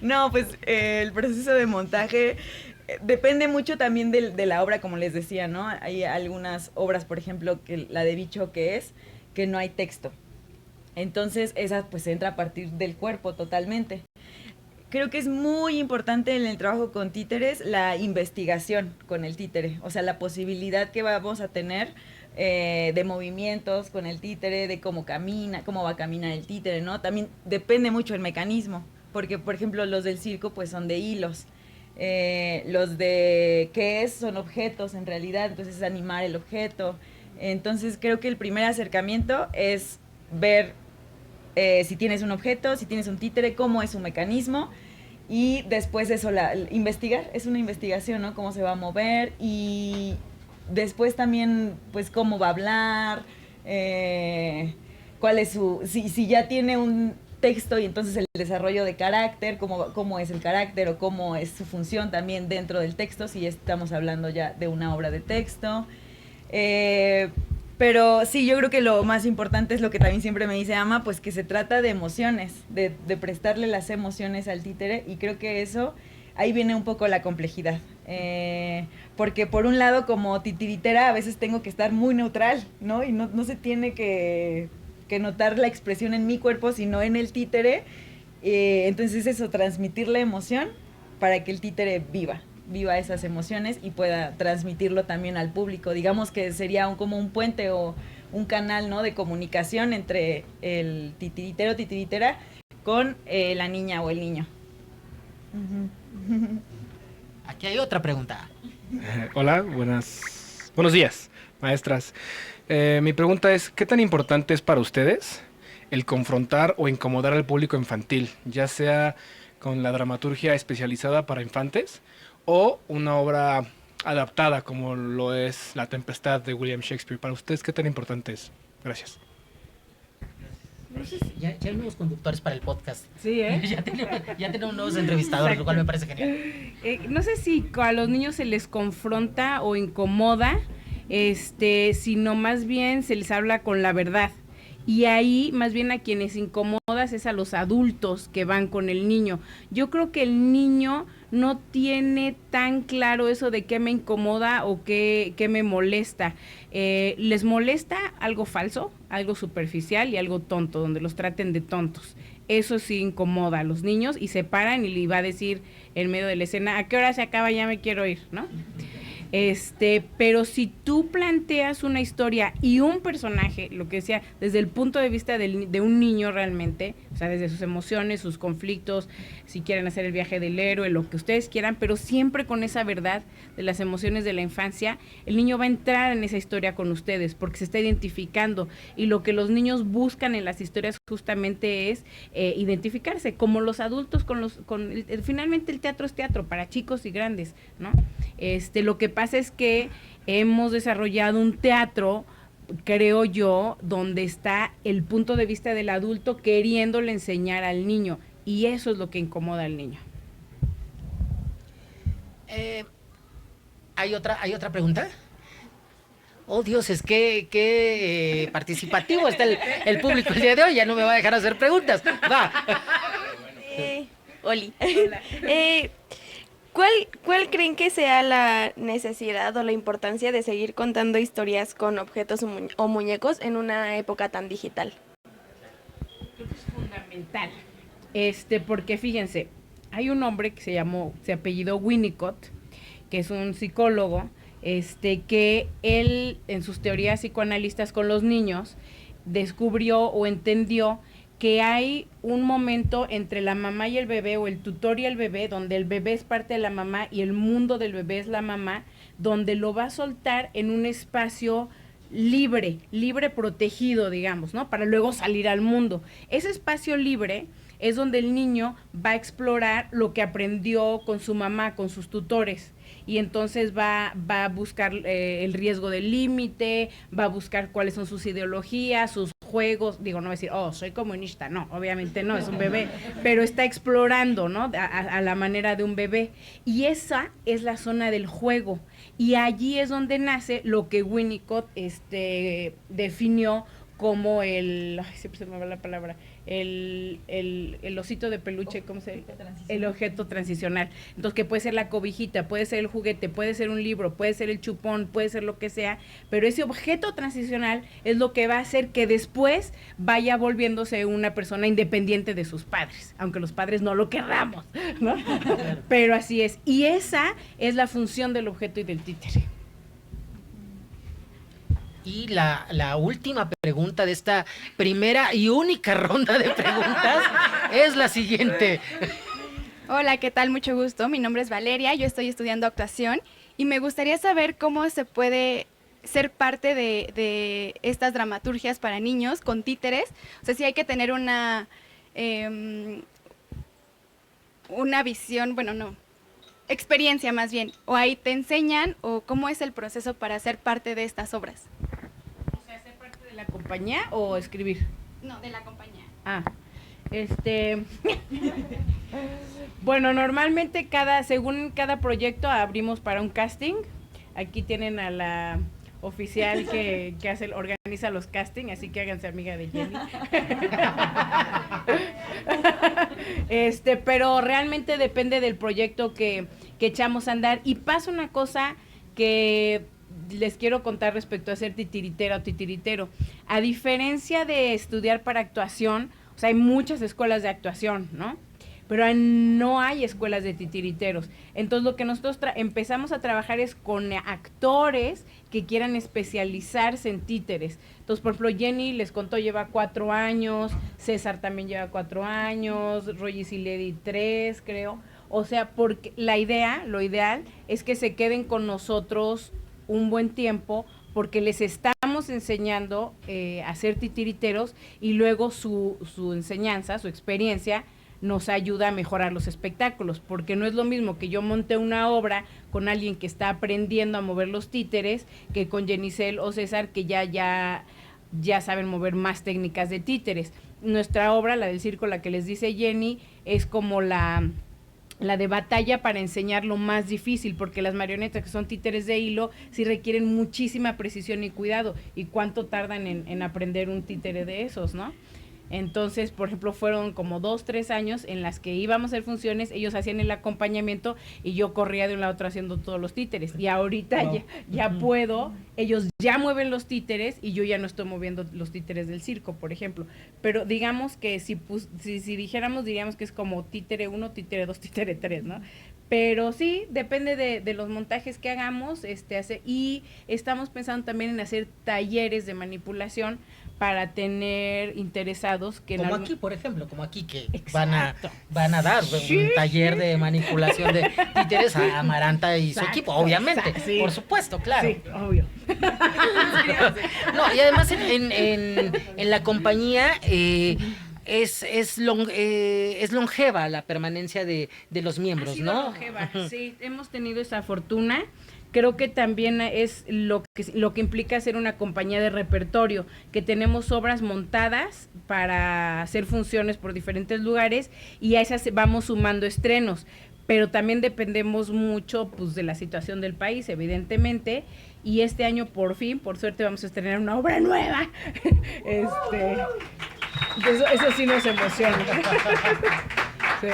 No, pues el proceso de montaje depende mucho también de la obra, como les decía, ¿no? Hay algunas obras, por ejemplo, que la de Bicho que no hay texto. Entonces esa pues entra a partir del cuerpo totalmente. Creo que es muy importante en el trabajo con títeres la investigación con el títere, o sea, la posibilidad que vamos a tener de movimientos con el títere, de cómo va a caminar el títere, ¿no? También depende mucho el mecanismo, porque por ejemplo los del circo pues son de hilos, los de son objetos en realidad, entonces es animar el objeto. Entonces creo que el primer acercamiento es ver si tienes un objeto, si tienes un títere, cómo es su mecanismo, y después eso, investigar, es una investigación, ¿no? Cómo se va a mover, y después también, pues, cómo va a hablar, cuál es si ya tiene un texto, y entonces el desarrollo de carácter, cómo es el carácter o cómo es su función también dentro del texto, si estamos hablando ya de una obra de texto. Pero sí, yo creo que lo más importante es lo que también siempre me dice Ama, pues que se trata de emociones, de prestarle las emociones al títere, y creo que eso, ahí viene un poco la complejidad. Porque por un lado, como titiritera, a veces tengo que estar muy neutral, ¿no? Y no se tiene que notar la expresión en mi cuerpo, sino en el títere. Entonces eso, transmitir la emoción para que el títere viva esas emociones y pueda transmitirlo también al público. Digamos que sería como un puente o un canal, ¿no? De comunicación entre el titiritero, titiritera con la niña o el niño. Aquí hay otra pregunta. Hola, buenos días, maestras. Mi pregunta es, ¿qué tan importante es para ustedes el confrontar o incomodar al público infantil, ya sea con la dramaturgia especializada para infantes o una obra adaptada como lo es La Tempestad de William Shakespeare? Para ustedes, ¿qué tan importante es? Gracias. Ya hay nuevos conductores para el podcast. Sí, ¿eh? ya tenemos nuevos entrevistadores, lo cual me parece genial. No sé si a los niños se les confronta o incomoda, sino más bien se les habla con la verdad. Y ahí más bien a quienes incomodas es a los adultos que van con el niño. Yo creo que el niño no tiene tan claro eso de qué me incomoda o qué me molesta. Les molesta algo falso, algo superficial y algo tonto, donde los traten de tontos. Eso sí incomoda a los niños y se paran y le va a decir en medio de la escena, ¿a qué hora se acaba? Ya me quiero ir, ¿no? Pero si tú planteas una historia y un personaje, lo que sea, desde el punto de vista de un niño realmente, o sea, desde sus emociones, sus conflictos, si quieren hacer el viaje del héroe, lo que ustedes quieran, pero siempre con esa verdad de las emociones de la infancia, el niño va a entrar en esa historia con ustedes porque se está identificando, y lo que los niños buscan en las historias justamente es identificarse, como los adultos finalmente el teatro es teatro para chicos y grandes, ¿no? Lo que pasa es que hemos desarrollado un teatro, creo yo, donde está el punto de vista del adulto queriéndole enseñar al niño, y eso es lo que incomoda al niño. ¿Hay otra pregunta? Oh, Dios, es que participativo está el público el día de hoy, ya no me va a dejar hacer preguntas. Va. Oli. ¿Cuál creen que sea la necesidad o la importancia de seguir contando historias con objetos o muñecos en una época tan digital? Creo que es fundamental. Porque fíjense, hay un hombre que se apellidó Winnicott, que es un psicólogo, que él, en sus teorías psicoanalistas con los niños, descubrió o entendió que hay un momento entre la mamá y el bebé, o el tutor y el bebé, donde el bebé es parte de la mamá y el mundo del bebé es la mamá, donde lo va a soltar en un espacio libre protegido, digamos, ¿no? Para luego salir al mundo. Ese espacio libre es donde el niño va a explorar lo que aprendió con su mamá, con sus tutores. Y entonces va a buscar el riesgo del límite, va a buscar cuáles son sus ideologías, sus juegos. Digo, no va a decir, oh, soy comunista. No, obviamente no, es un bebé. Pero está explorando, ¿no? A la manera de un bebé. Y esa es la zona del juego. Y allí es donde nace lo que Winnicott definió como siempre se me va la palabra, el osito de peluche, ¿cómo se llama? El objeto transicional. Entonces, que puede ser la cobijita, puede ser el juguete, puede ser un libro, puede ser el chupón, puede ser lo que sea, pero ese objeto transicional es lo que va a hacer que después vaya volviéndose una persona independiente de sus padres, aunque los padres no lo querramos, ¿no? Pero así es. Y esa es la función del objeto y del títere. Y la última pregunta de esta primera y única ronda de preguntas es la siguiente. Hola, ¿qué tal? Mucho gusto. Mi nombre es Valeria, yo estoy estudiando actuación y me gustaría saber cómo se puede ser parte de estas dramaturgias para niños con títeres. O sea, si hay que tener una visión, experiencia más bien, o ahí te enseñan, o cómo es el proceso para ser parte de estas obras. O sea, ¿ser parte de la compañía o escribir? No, de la compañía. Bueno, normalmente según cada proyecto abrimos para un casting. Aquí tienen a la oficial que organiza los castings, así que háganse amiga de Jenny. Pero realmente depende del proyecto que echamos a andar. Y pasa una cosa que les quiero contar respecto a ser titiritera o titiritero. A diferencia de estudiar para actuación, o sea, hay muchas escuelas de actuación, ¿no? Pero no hay escuelas de titiriteros. Entonces, lo que nosotros empezamos a trabajar es con actores que quieran especializarse en títeres. Entonces, por ejemplo, Jenny les contó, lleva 4 años, César también lleva 4 años, Roger y Lady 3, creo. O sea, porque lo ideal es que se queden con nosotros un buen tiempo, porque les estamos enseñando a ser titiriteros, y luego su enseñanza, su experiencia, nos ayuda a mejorar los espectáculos, porque no es lo mismo que yo monte una obra con alguien que está aprendiendo a mover los títeres, que con Yenicel o César, que ya saben mover más técnicas de títeres. Nuestra obra, la del circo, la que les dice Jenny, es como la de batalla para enseñar lo más difícil, porque las marionetas, que son títeres de hilo, sí requieren muchísima precisión y cuidado. ¿Y cuánto tardan en aprender un títere de esos, no? Entonces, por ejemplo, fueron como 2, 3 años en las que íbamos a hacer funciones, ellos hacían el acompañamiento y yo corría de un lado a otro haciendo todos los títeres. Y ahorita ya puedo, ellos ya mueven los títeres y yo ya no estoy moviendo los títeres del circo, por ejemplo. Pero digamos que si dijéramos, diríamos que es como títere 1, títere 2, títere 3, ¿no? Pero sí, depende de los montajes que hagamos, y estamos pensando también en hacer talleres de manipulación para tener interesados que como aquí, por ejemplo, que Exacto. van a dar un taller de manipulación de títeres a Amaranta y su equipo, obviamente, sí. Por supuesto, claro. Sí, obvio. No, y además en la compañía es longeva la permanencia de los miembros, Ha sido ¿no? longeva, sí, hemos tenido esa fortuna. Creo que también es lo que implica ser una compañía de repertorio, que tenemos obras montadas para hacer funciones por diferentes lugares, y a esas vamos sumando estrenos, pero también dependemos mucho, pues, de la situación del país, evidentemente, y este año por fin, por suerte, vamos a estrenar una obra nueva. Eso sí nos emociona. Sí.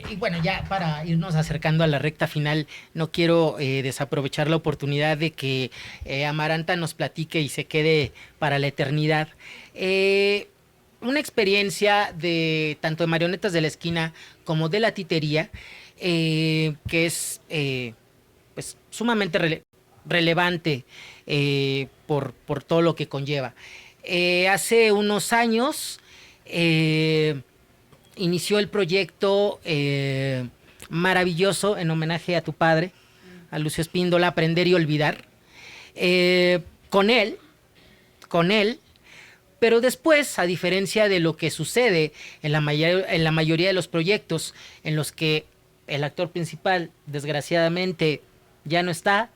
Y bueno, ya para irnos acercando a la recta final, no quiero desaprovechar la oportunidad de que Amaranta nos platique y se quede para la eternidad. Una experiencia de tanto de Marionetas de la Esquina como de la titería, que es pues sumamente relevante por todo lo que conlleva. Hace unos años inició el proyecto maravilloso en homenaje a tu padre, a Lucio Espíndola, Aprender y Olvidar, con él, pero después, a diferencia de lo que sucede en la mayoría de los proyectos en los que el actor principal, desgraciadamente, ya no está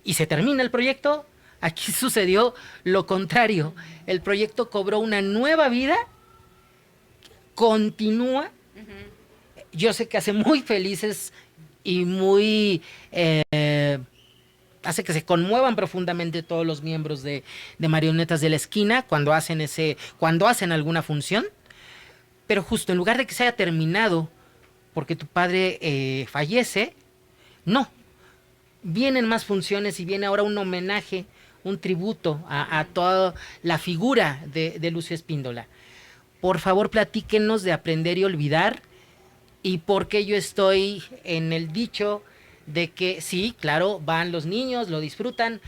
y se termina el proyecto, aquí sucedió lo contrario. El proyecto cobró una nueva vida, continúa. Yo sé que hace muy felices y muy hace que se conmuevan profundamente todos los miembros de Marionetas de la Esquina cuando hacen alguna función, pero justo en lugar de que se haya terminado porque tu padre fallece, no, vienen más funciones y viene ahora un homenaje, un tributo a toda la figura de Lucio Espíndola. Por favor, platíquenos de Aprender y Olvidar, y por qué yo estoy en el dicho de que sí, claro, van los niños, lo disfrutan,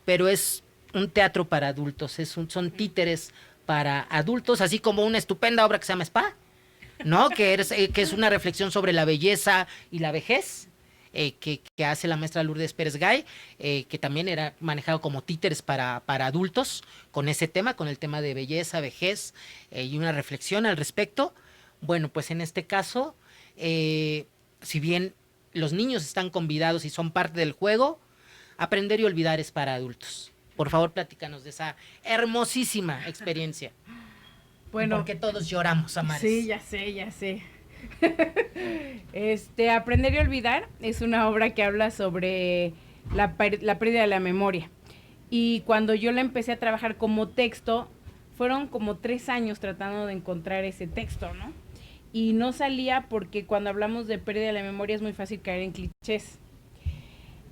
pero es un teatro para adultos, son títeres para adultos, así como una estupenda obra que se llama Spa, ¿no? que es una reflexión sobre la belleza y la vejez, que hace la maestra Lourdes Pérez Gay, que también era manejado como títeres para adultos, con ese tema, con el tema de belleza, vejez, y una reflexión al respecto. Bueno, pues en este caso, si bien los niños están convidados y son parte del juego, Aprender y Olvidar es para adultos. Por favor, platícanos de esa hermosísima experiencia. Bueno, porque todos lloramos, Amares. Sí, ya sé. Aprender y Olvidar es una obra que habla sobre la pérdida de la memoria. Y cuando yo la empecé a trabajar como texto, fueron como 3 años tratando de encontrar ese texto, ¿no? Y no salía porque cuando hablamos de pérdida de la memoria es muy fácil caer en clichés.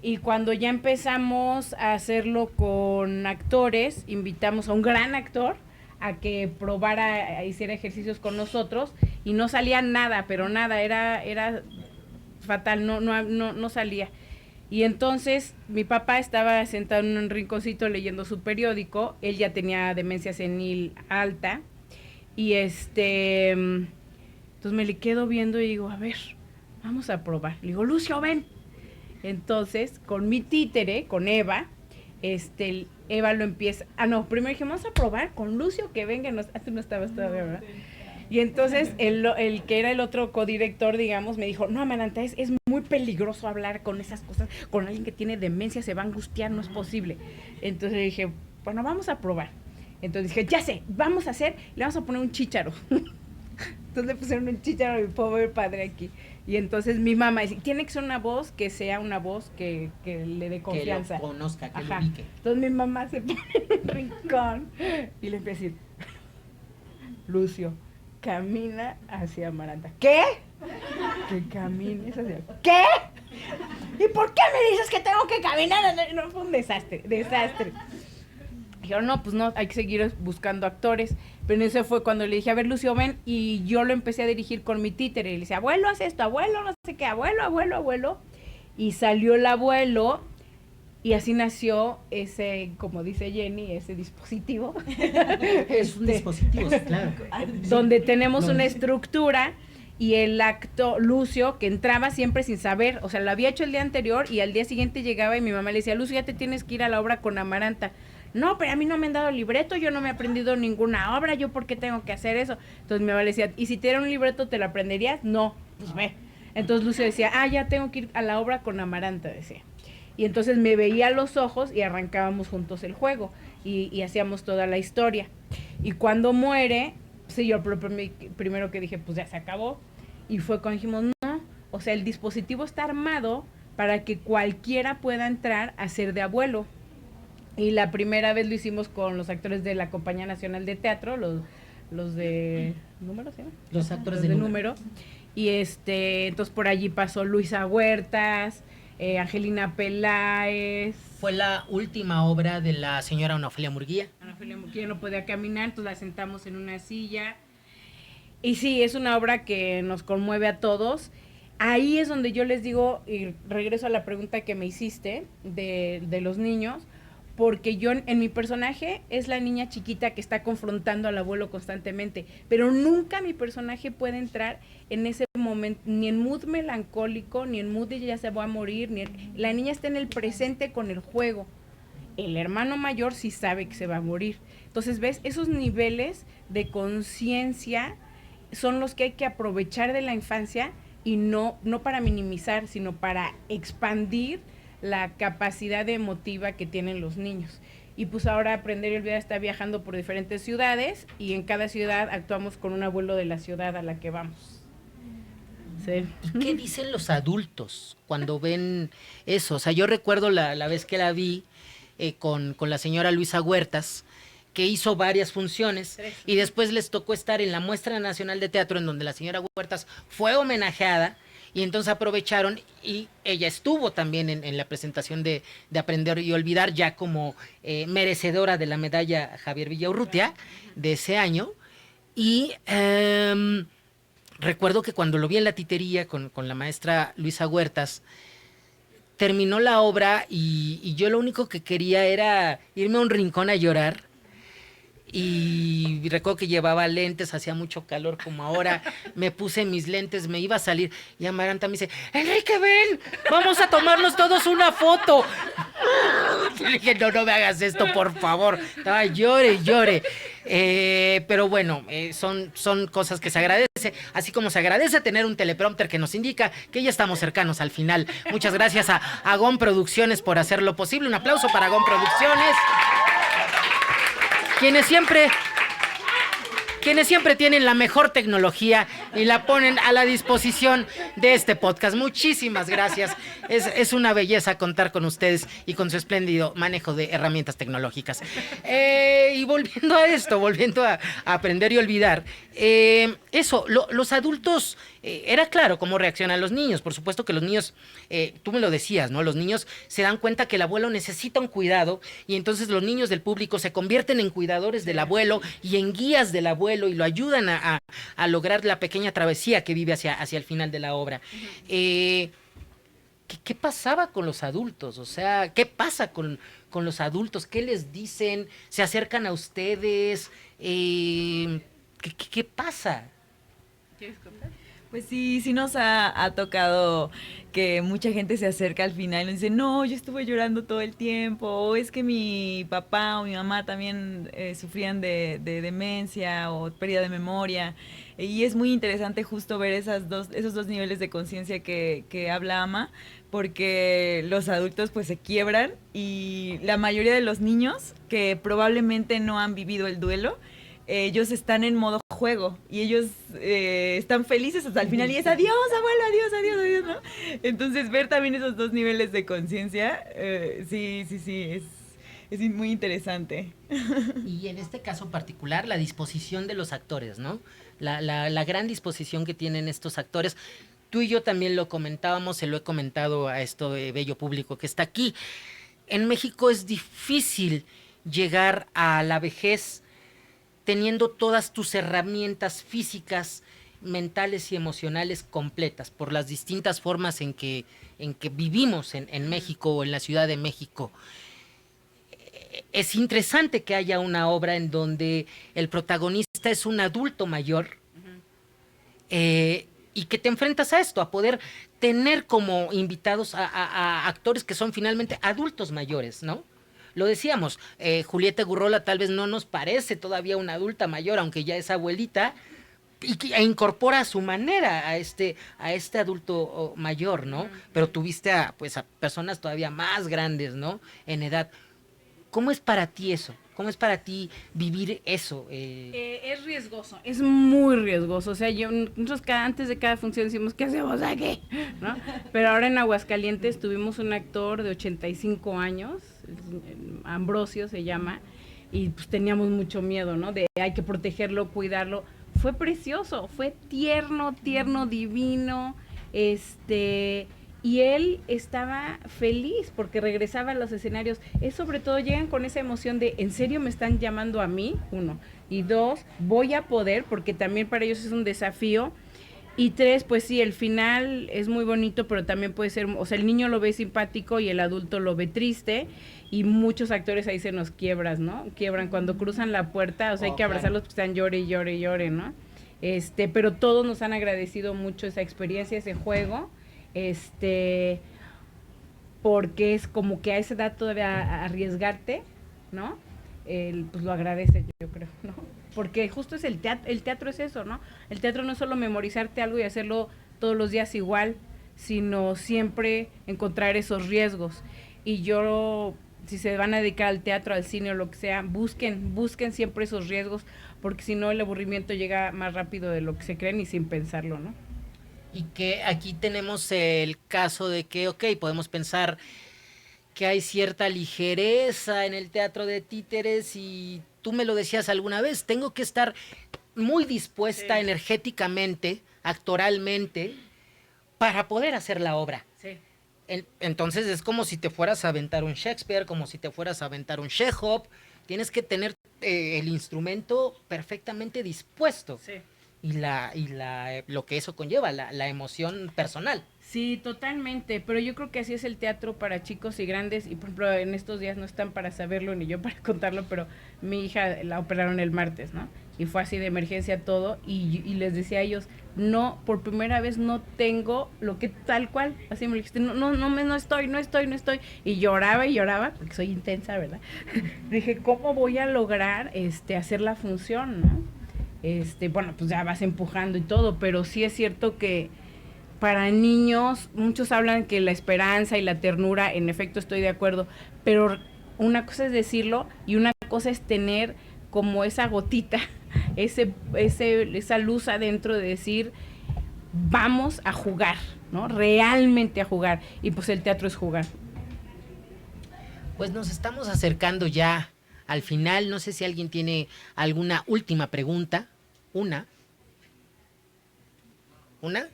Y cuando ya empezamos a hacerlo con actores, invitamos a un gran actor a que probara, hiciera ejercicios con nosotros, y no salía nada, pero nada, era fatal, no salía. Y entonces mi papá estaba sentado en un rinconcito leyendo su periódico, él ya tenía demencia senil alta, y Entonces me le quedo viendo y digo, a ver, vamos a probar. Le digo, Lucio, ven. Entonces, con mi títere, con Eva, Eva lo empieza, primero dije, vamos a probar con Lucio, que venga, tú no estabas todavía, ¿verdad? Y entonces el que era el otro codirector, digamos, me dijo, no, Amaranta, es muy peligroso hablar con esas cosas, con alguien que tiene demencia, se va a angustiar, no es posible. Entonces le dije, bueno, vamos a probar. Entonces dije, ya sé, vamos a le vamos a poner un chícharo. Entonces le pusieron un chícharo a mi pobre padre aquí. Y entonces mi mamá dice, tiene que ser una voz que sea una voz que le dé confianza. Que lo conozca, que Ajá. lo ubique. Entonces mi mamá se pone en un rincón y le empieza a decir, Lucio, camina hacia Amaranta. ¿Qué? Que camines hacia... ¿Qué? ¿Y por qué me dices que tengo que caminar? No, fue un desastre. Dijeron, no, pues no, hay que seguir buscando actores. Pero eso fue cuando le dije, a ver, Lucio, ven. Y yo lo empecé a dirigir con mi títere. Y le decía, abuelo, haz esto, abuelo, no sé qué, abuelo. Y salió el abuelo. Y así nació ese, como dice Jenny, ese dispositivo. Es un dispositivo, claro. Donde tenemos una estructura y el acto Lucio, que entraba siempre sin saber, o sea, lo había hecho el día anterior y al día siguiente llegaba y mi mamá le decía, Lucio, ya te tienes que ir a la obra con Amaranta. No, pero a mí no me han dado libreto, yo no me he aprendido ninguna obra, ¿yo por qué tengo que hacer eso? Entonces mi mamá le decía, ¿y si te diera un libreto te lo aprenderías? No, pues ve. Entonces Lucio decía, ya tengo que ir a la obra con Amaranta, decía. Y entonces me veía a los ojos y arrancábamos juntos el juego y hacíamos toda la historia. Y cuando muere, sí, yo primero que dije, pues ya se acabó. Y fue cuando dijimos, no, o sea, el dispositivo está armado para que cualquiera pueda entrar a ser de abuelo. Y la primera vez lo hicimos con los actores de la Compañía Nacional de Teatro, los de número, ¿sí? Los actores Los de número. número. Y entonces por allí pasó Luisa Huertas, Angelina Peláez. Fue la última obra de la señora Ana Ofelia Murguía. Ana Ofelia Murguía no podía caminar, entonces la sentamos en una silla. Y sí, es una obra que nos conmueve a todos. Ahí es donde yo les digo, y regreso a la pregunta que me hiciste de los niños, porque yo en mi personaje es la niña chiquita que está confrontando al abuelo constantemente, pero nunca mi personaje puede entrar en ese momento, ni en mood melancólico, ni en mood de ya se va a morir, la niña está en el presente con el juego. El hermano mayor sí sabe que se va a morir. Entonces, ¿ves? Esos niveles de conciencia son los que hay que aprovechar de la infancia y no para minimizar, sino para expandir la capacidad emotiva que tienen los niños. Y pues ahora Aprender y Olvidar está viajando por diferentes ciudades y en cada ciudad actuamos con un abuelo de la ciudad a la que vamos. Sí. ¿Y qué dicen los adultos cuando ven eso? O sea, yo recuerdo la vez que la vi con la señora Luisa Huertas, que hizo varias funciones y después les tocó estar en la Muestra Nacional de Teatro en donde la señora Huertas fue homenajeada. Y entonces aprovecharon y ella estuvo también en la presentación de Aprender y Olvidar, ya como merecedora de la medalla Javier Villaurrutia de ese año. Y recuerdo que cuando lo vi en la titería con la maestra Luisa Huertas, terminó la obra y yo lo único que quería era irme a un rincón a llorar. Y recuerdo que llevaba lentes, hacía mucho calor como ahora, me puse mis lentes, me iba a salir y Amaranta me dice, Enrique, ven, vamos a tomarnos todos una foto. Y le dije, no me hagas esto, por favor. Estaba llore. Pero bueno, son cosas que se agradece, así como se agradece tener un teleprompter que nos indica que ya estamos cercanos al final. Muchas gracias a GOM Producciones por hacerlo posible. Un aplauso para GOM Producciones. Quienes siempre tienen la mejor tecnología y la ponen a la disposición de este podcast. Muchísimas gracias. Es una belleza contar con ustedes y con su espléndido manejo de herramientas tecnológicas. Y volviendo a Aprender y Olvidar, los adultos, era claro cómo reaccionan los niños. Por supuesto que los niños, tú me lo decías, ¿no? Los niños se dan cuenta que el abuelo necesita un cuidado y entonces los niños del público se convierten en cuidadores del abuelo y en guías del abuelo y lo ayudan a lograr la pequeña travesía que vive hacia el final de la obra. ¿Qué pasaba con los adultos? O sea, ¿qué pasa con los adultos? ¿Qué les dicen? ¿Se acercan a ustedes? ¿Qué pasa? ¿Quieres contar? Pues sí nos ha tocado que mucha gente se acerca al final y nos dice, no, yo estuve llorando todo el tiempo, o es que mi papá o mi mamá también sufrían de demencia o pérdida de memoria. Y es muy interesante justo ver esos dos niveles de conciencia que habla Ama, porque los adultos pues se quiebran y la mayoría de los niños que probablemente no han vivido el duelo, ellos están en modo juego y ellos están felices hasta el final y es adiós, abuelo, adiós, adiós, adiós, ¿no? Entonces ver también esos dos niveles de conciencia, sí, es muy interesante. Y en este caso particular, la disposición de los actores, ¿no? La gran disposición que tienen estos actores. Tú y yo también lo comentábamos, se lo he comentado a este bello público que está aquí. En México es difícil llegar a la vejez teniendo todas tus herramientas físicas, mentales y emocionales completas por las distintas formas en que vivimos en México o en la Ciudad de México. Es interesante que haya una obra en donde el protagonista es un adulto mayor y que te enfrentas a esto, a poder tener como invitados a actores que son finalmente adultos mayores, ¿no? Lo decíamos, Julieta Gurrola tal vez no nos parece todavía una adulta mayor, aunque ya es abuelita, e incorpora a su manera a este adulto mayor, ¿no? Pero tuviste a personas todavía más grandes, ¿no? En edad. ¿Cómo es para ti eso? ¿Cómo es para ti vivir eso? Es riesgoso, es muy riesgoso. O sea, nosotros antes de cada función decimos, ¿qué hacemos aquí? ¿No? Pero ahora en Aguascalientes tuvimos un actor de 85 años, Ambrosio se llama, y pues teníamos mucho miedo, ¿no? De hay que protegerlo, cuidarlo. Fue precioso, fue tierno, divino, y él estaba feliz porque regresaba a los escenarios. Es sobre todo, llegan con esa emoción de, ¿en serio me están llamando a mí? 1. Y 2, voy a poder, porque también para ellos es un desafío. Y 3, pues sí, el final es muy bonito, pero también puede ser, o sea, el niño lo ve simpático y el adulto lo ve triste. Y muchos actores ahí se nos quiebran cuando cruzan la puerta, o sea, hay que abrazarlos porque están llore, ¿no? Pero todos nos han agradecido mucho esa experiencia, ese juego. Porque es como que a esa edad todavía arriesgarte, ¿no? Pues lo agradece, yo creo, ¿no? Porque justo es el teatro es eso, ¿no? El teatro no es solo memorizarte algo y hacerlo todos los días igual, sino siempre encontrar esos riesgos. Y si se van a dedicar al teatro, al cine o lo que sea, busquen siempre esos riesgos, porque si no el aburrimiento llega más rápido de lo que se creen y sin pensarlo, ¿no? Y que aquí tenemos el caso de que, podemos pensar que hay cierta ligereza en el teatro de títeres y tú me lo decías alguna vez, tengo que estar muy dispuesta energéticamente, actoralmente, para poder hacer la obra. Sí. Entonces es como si te fueras a aventar un Shakespeare, como si te fueras a aventar un Chekhov, tienes que tener el instrumento perfectamente dispuesto. Sí. Y lo que eso conlleva, la emoción personal. Sí, totalmente, pero yo creo que así es el teatro para chicos y grandes, y por ejemplo en estos días no están para saberlo ni yo para contarlo, pero mi hija la operaron el martes, ¿no? Y fue así de emergencia todo, y les decía a ellos, no, por primera vez no tengo lo que tal cual, así me dijiste, no estoy, y lloraba, porque soy intensa, ¿verdad? Dije, ¿cómo voy a lograr hacer la función, no? Bueno, pues ya vas empujando y todo, pero sí es cierto que para niños, muchos hablan que la esperanza y la ternura, en efecto estoy de acuerdo, pero una cosa es decirlo y una cosa es tener como esa gotita, esa luz adentro de decir, vamos a jugar, ¿no? Realmente a jugar, y pues el teatro es jugar. Pues nos estamos acercando ya al final, no sé si alguien tiene alguna última pregunta. ¿Una?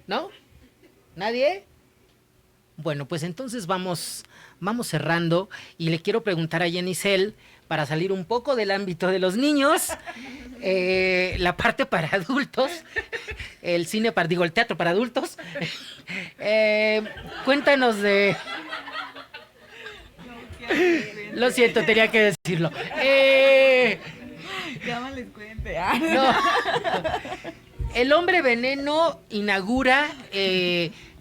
¿No? ¿Nadie? Bueno, pues entonces vamos cerrando y le quiero preguntar a Jenicel, para salir un poco del ámbito de los niños, la parte para adultos, el teatro para adultos. Cuéntanos de... Lo siento, tenía que decirlo. Ya más les cuente. No. El Hombre Veneno inaugura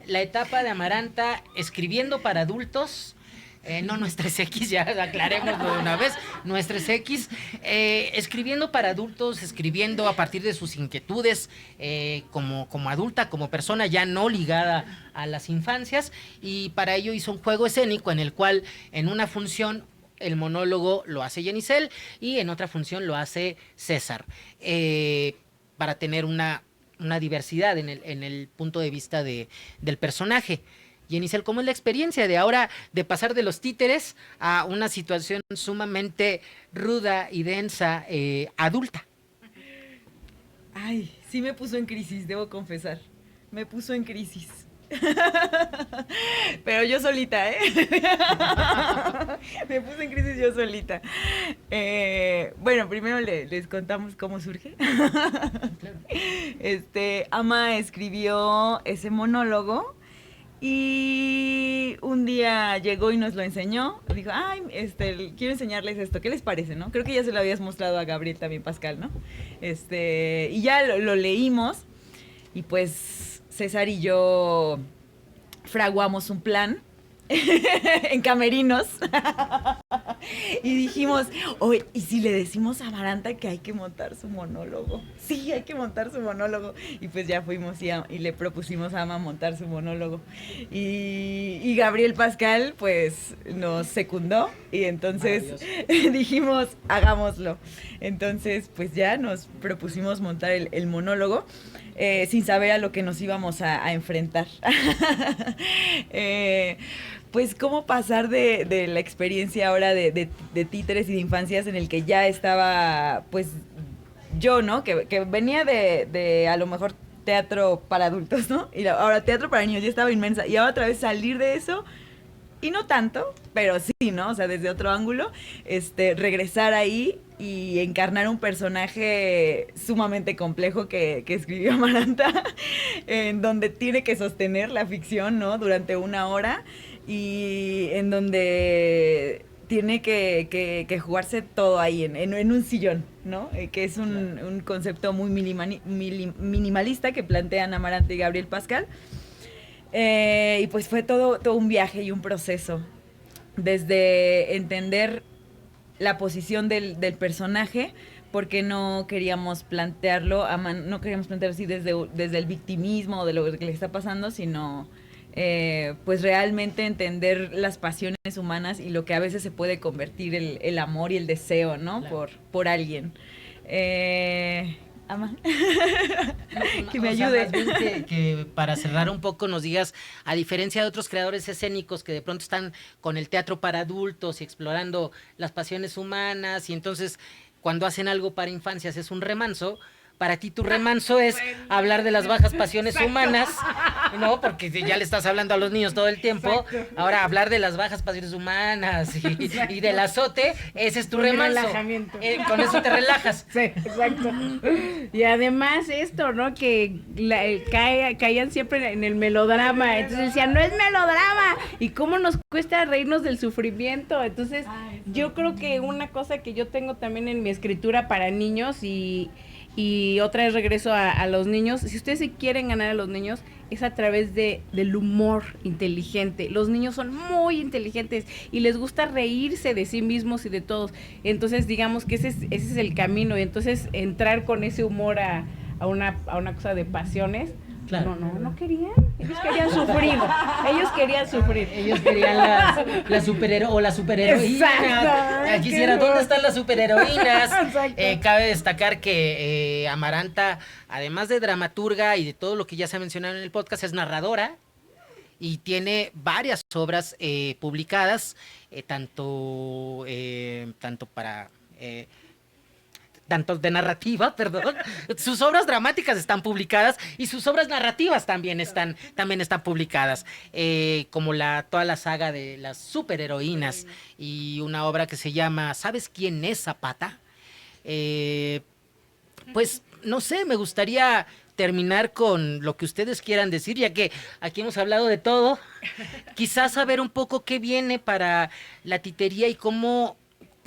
la etapa de Amaranta escribiendo para adultos. No, no es 3X, ya aclarémoslo de una vez, no es 3X. Escribiendo para adultos, escribiendo a partir de sus inquietudes como adulta, como persona ya no ligada a las infancias, y para ello hizo un juego escénico en el cual en una función el monólogo lo hace Yenisel y en otra función lo hace César, para tener una diversidad en el punto de vista del personaje. Yenisel, ¿cómo es la experiencia de ahora de pasar de los títeres a una situación sumamente ruda y densa, adulta? Ay, sí me puso en crisis, debo confesar. Me puso en crisis. Pero yo solita, ¿eh? Me puse en crisis yo solita. Bueno, primero les contamos cómo surge. Claro. Ama escribió ese monólogo y un día llegó y nos lo enseñó. Dijo, ay, quiero enseñarles esto, ¿qué les parece, no? Creo que ya se lo habías mostrado a Gabriel también, Pascal, ¿no? Y ya lo leímos y pues César y yo fraguamos un plan en camerinos y dijimos, oye, ¿y si le decimos a Amaranta que hay que montar su monólogo? Sí, hay que montar su monólogo. Y pues ya fuimos y le propusimos a Ama montar su monólogo. Y Gabriel Pascal pues nos secundó y entonces dijimos, hagámoslo. Entonces pues ya nos propusimos montar el monólogo. Sin saber a lo que nos íbamos a enfrentar. Pues cómo pasar de la experiencia ahora de títeres y de infancias en el que ya estaba, pues yo, ¿no? Que venía de a lo mejor teatro para adultos, ¿no? Y ahora teatro para niños, ya estaba inmensa. Y ahora otra vez salir de eso, y no tanto, pero sí, ¿no? O sea, desde otro ángulo, regresar ahí y encarnar un personaje sumamente complejo que escribió Amaranta, en donde tiene que sostener la ficción, ¿no? Durante una hora, y en donde tiene que jugarse todo ahí, en un sillón, ¿no? Que es un concepto muy minimalista que plantean Amaranta y Gabriel Pascal. Y pues fue todo un viaje y un proceso, desde entender la posición del personaje, porque no queríamos plantearlo así desde el victimismo o de lo que le está pasando, sino pues realmente entender las pasiones humanas y lo que a veces se puede convertir el amor y el deseo, ¿no? Claro. por alguien. Ama, que me ayude. Más bien que para cerrar un poco nos digas, a diferencia de otros creadores escénicos que de pronto están con el teatro para adultos y explorando las pasiones humanas, y entonces cuando hacen algo para infancias es un remanso. Para ti tu remanso es hablar de las bajas pasiones humanas, ¿no? Porque ya le estás hablando a los niños todo el tiempo. Ahora hablar de las bajas pasiones humanas y del azote, ese es tu remanso. Relajamiento. Con eso te relajas. Sí, exacto. Y además esto, ¿no? Que caían siempre en el melodrama. Entonces decían, no es melodrama. ¿Y cómo nos cuesta reírnos del sufrimiento? Entonces yo creo que una cosa que yo tengo también en mi escritura para niños y otra vez regreso a los niños. Si ustedes se quieren ganar a los niños, es a través del humor inteligente. Los niños son muy inteligentes y les gusta reírse de sí mismos y de todos. Entonces, digamos que ese es el camino. Y entonces, entrar con ese humor a una cosa de pasiones. Claro. No querían. Ellos querían sufrir. Ellos querían la superhéroe o la superheroína. Exacto. Aquí quisiera, ¿dónde están las superheroínas? Cabe destacar que Amaranta, además de dramaturga y de todo lo que ya se ha mencionado en el podcast, es narradora y tiene varias obras publicadas, tanto de narrativa, perdón. Sus obras dramáticas están publicadas y sus obras narrativas también están publicadas, como toda la saga de las superheroínas y una obra que se llama ¿Sabes quién es Zapata? Pues no sé, me gustaría terminar con lo que ustedes quieran decir, ya que aquí hemos hablado de todo. Quizás saber un poco qué viene para la titería y cómo,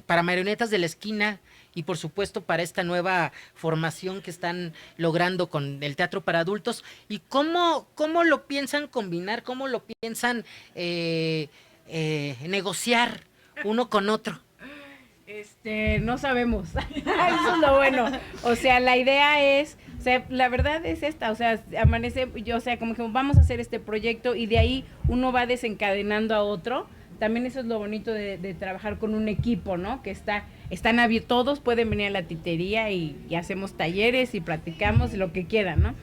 para Marionetas de la Esquina, y por supuesto para esta nueva formación que están logrando con el teatro para adultos. ¿Y cómo lo piensan combinar? ¿Cómo lo piensan negociar uno con otro? No sabemos. Eso es lo bueno. O sea, la idea es, o sea, la verdad es esta, o sea, amanece, yo, o sea, como que vamos a hacer este proyecto y de ahí uno va desencadenando a otro. También eso es lo bonito de trabajar con un equipo, ¿no? Que están abiertos, todos pueden venir a la titería y hacemos talleres y platicamos lo que quieran, ¿no?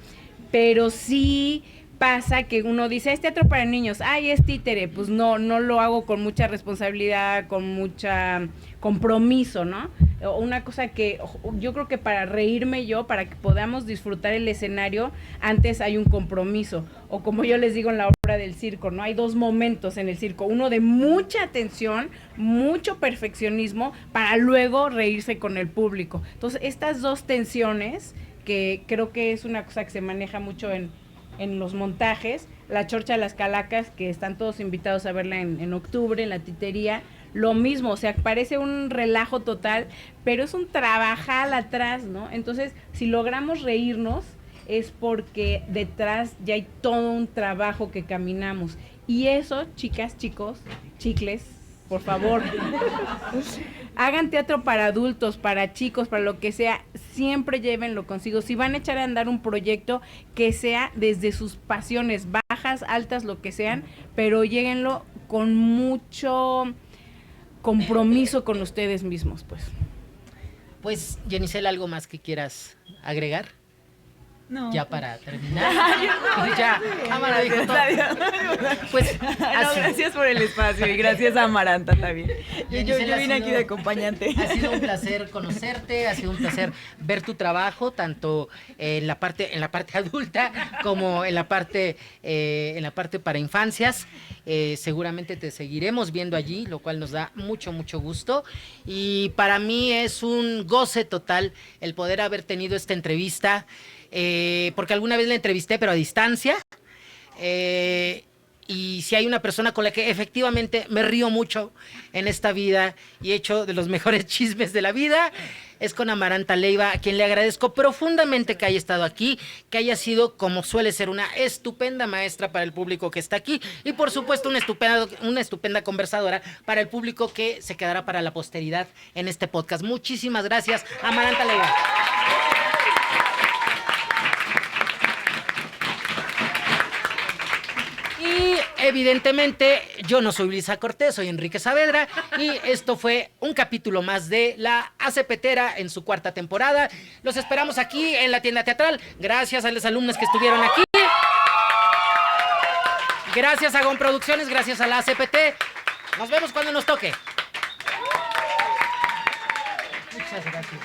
Pero sí pasa que uno dice, es teatro para niños, ay, es títere, pues no lo hago con mucha responsabilidad, con mucha compromiso, ¿no? Una cosa que yo creo que para reírme yo, para que podamos disfrutar el escenario, antes hay un compromiso, o como yo les digo en la obra del circo, ¿no? Hay dos momentos en el circo, uno de mucha atención, mucho perfeccionismo, para luego reírse con el público. Entonces, estas dos tensiones, que creo que es una cosa que se maneja mucho en los montajes, la Chorcha de las Calacas, que están todos invitados a verla en octubre, en la titería, lo mismo, o sea, parece un relajo total, pero es un trabajal atrás, ¿no? Entonces, si logramos reírnos, es porque detrás ya hay todo un trabajo que caminamos. Y eso, chicas, chicos, chicles, por favor, hagan teatro para adultos, para chicos, para lo que sea, siempre llévenlo consigo. Si van a echar a andar un proyecto, que sea desde sus pasiones, bajas, altas, lo que sean, pero lléguenlo con mucho compromiso con ustedes mismos, pues. Pues, Yenisel, ¿algo más que quieras agregar? No. Ya para terminar. Ya, Amara dijo todo. Pues, No, así. gracias por el espacio y gracias a Amaranta también. Yo Yenisel, ha vine aquí sido- de acompañante. Ha sido un placer conocerte, ha sido un placer ver tu trabajo, tanto en la parte adulta como en la parte para infancias. Seguramente te seguiremos viendo allí, lo cual nos da mucho, mucho gusto. Y para mí es un goce total el poder haber tenido esta entrevista, porque alguna vez la entrevisté, pero a distancia. Y si hay una persona con la que efectivamente me río mucho en esta vida y he hecho de los mejores chismes de la vida, es con Amaranta Leiva, a quien le agradezco profundamente que haya estado aquí, que haya sido, como suele ser, una estupenda maestra para el público que está aquí y, por supuesto, una estupenda conversadora para el público que se quedará para la posteridad en este podcast. Muchísimas gracias, Amaranta Leiva. Y evidentemente yo no soy Luisa Cortés, soy Enrique Saavedra y esto fue un capítulo más de La Acepetera en su 4ª temporada. Los esperamos aquí en la tienda teatral. Gracias a los alumnos que estuvieron aquí. Gracias a GOM Producciones, gracias a la ACPT. Nos vemos cuando nos toque. Muchas gracias.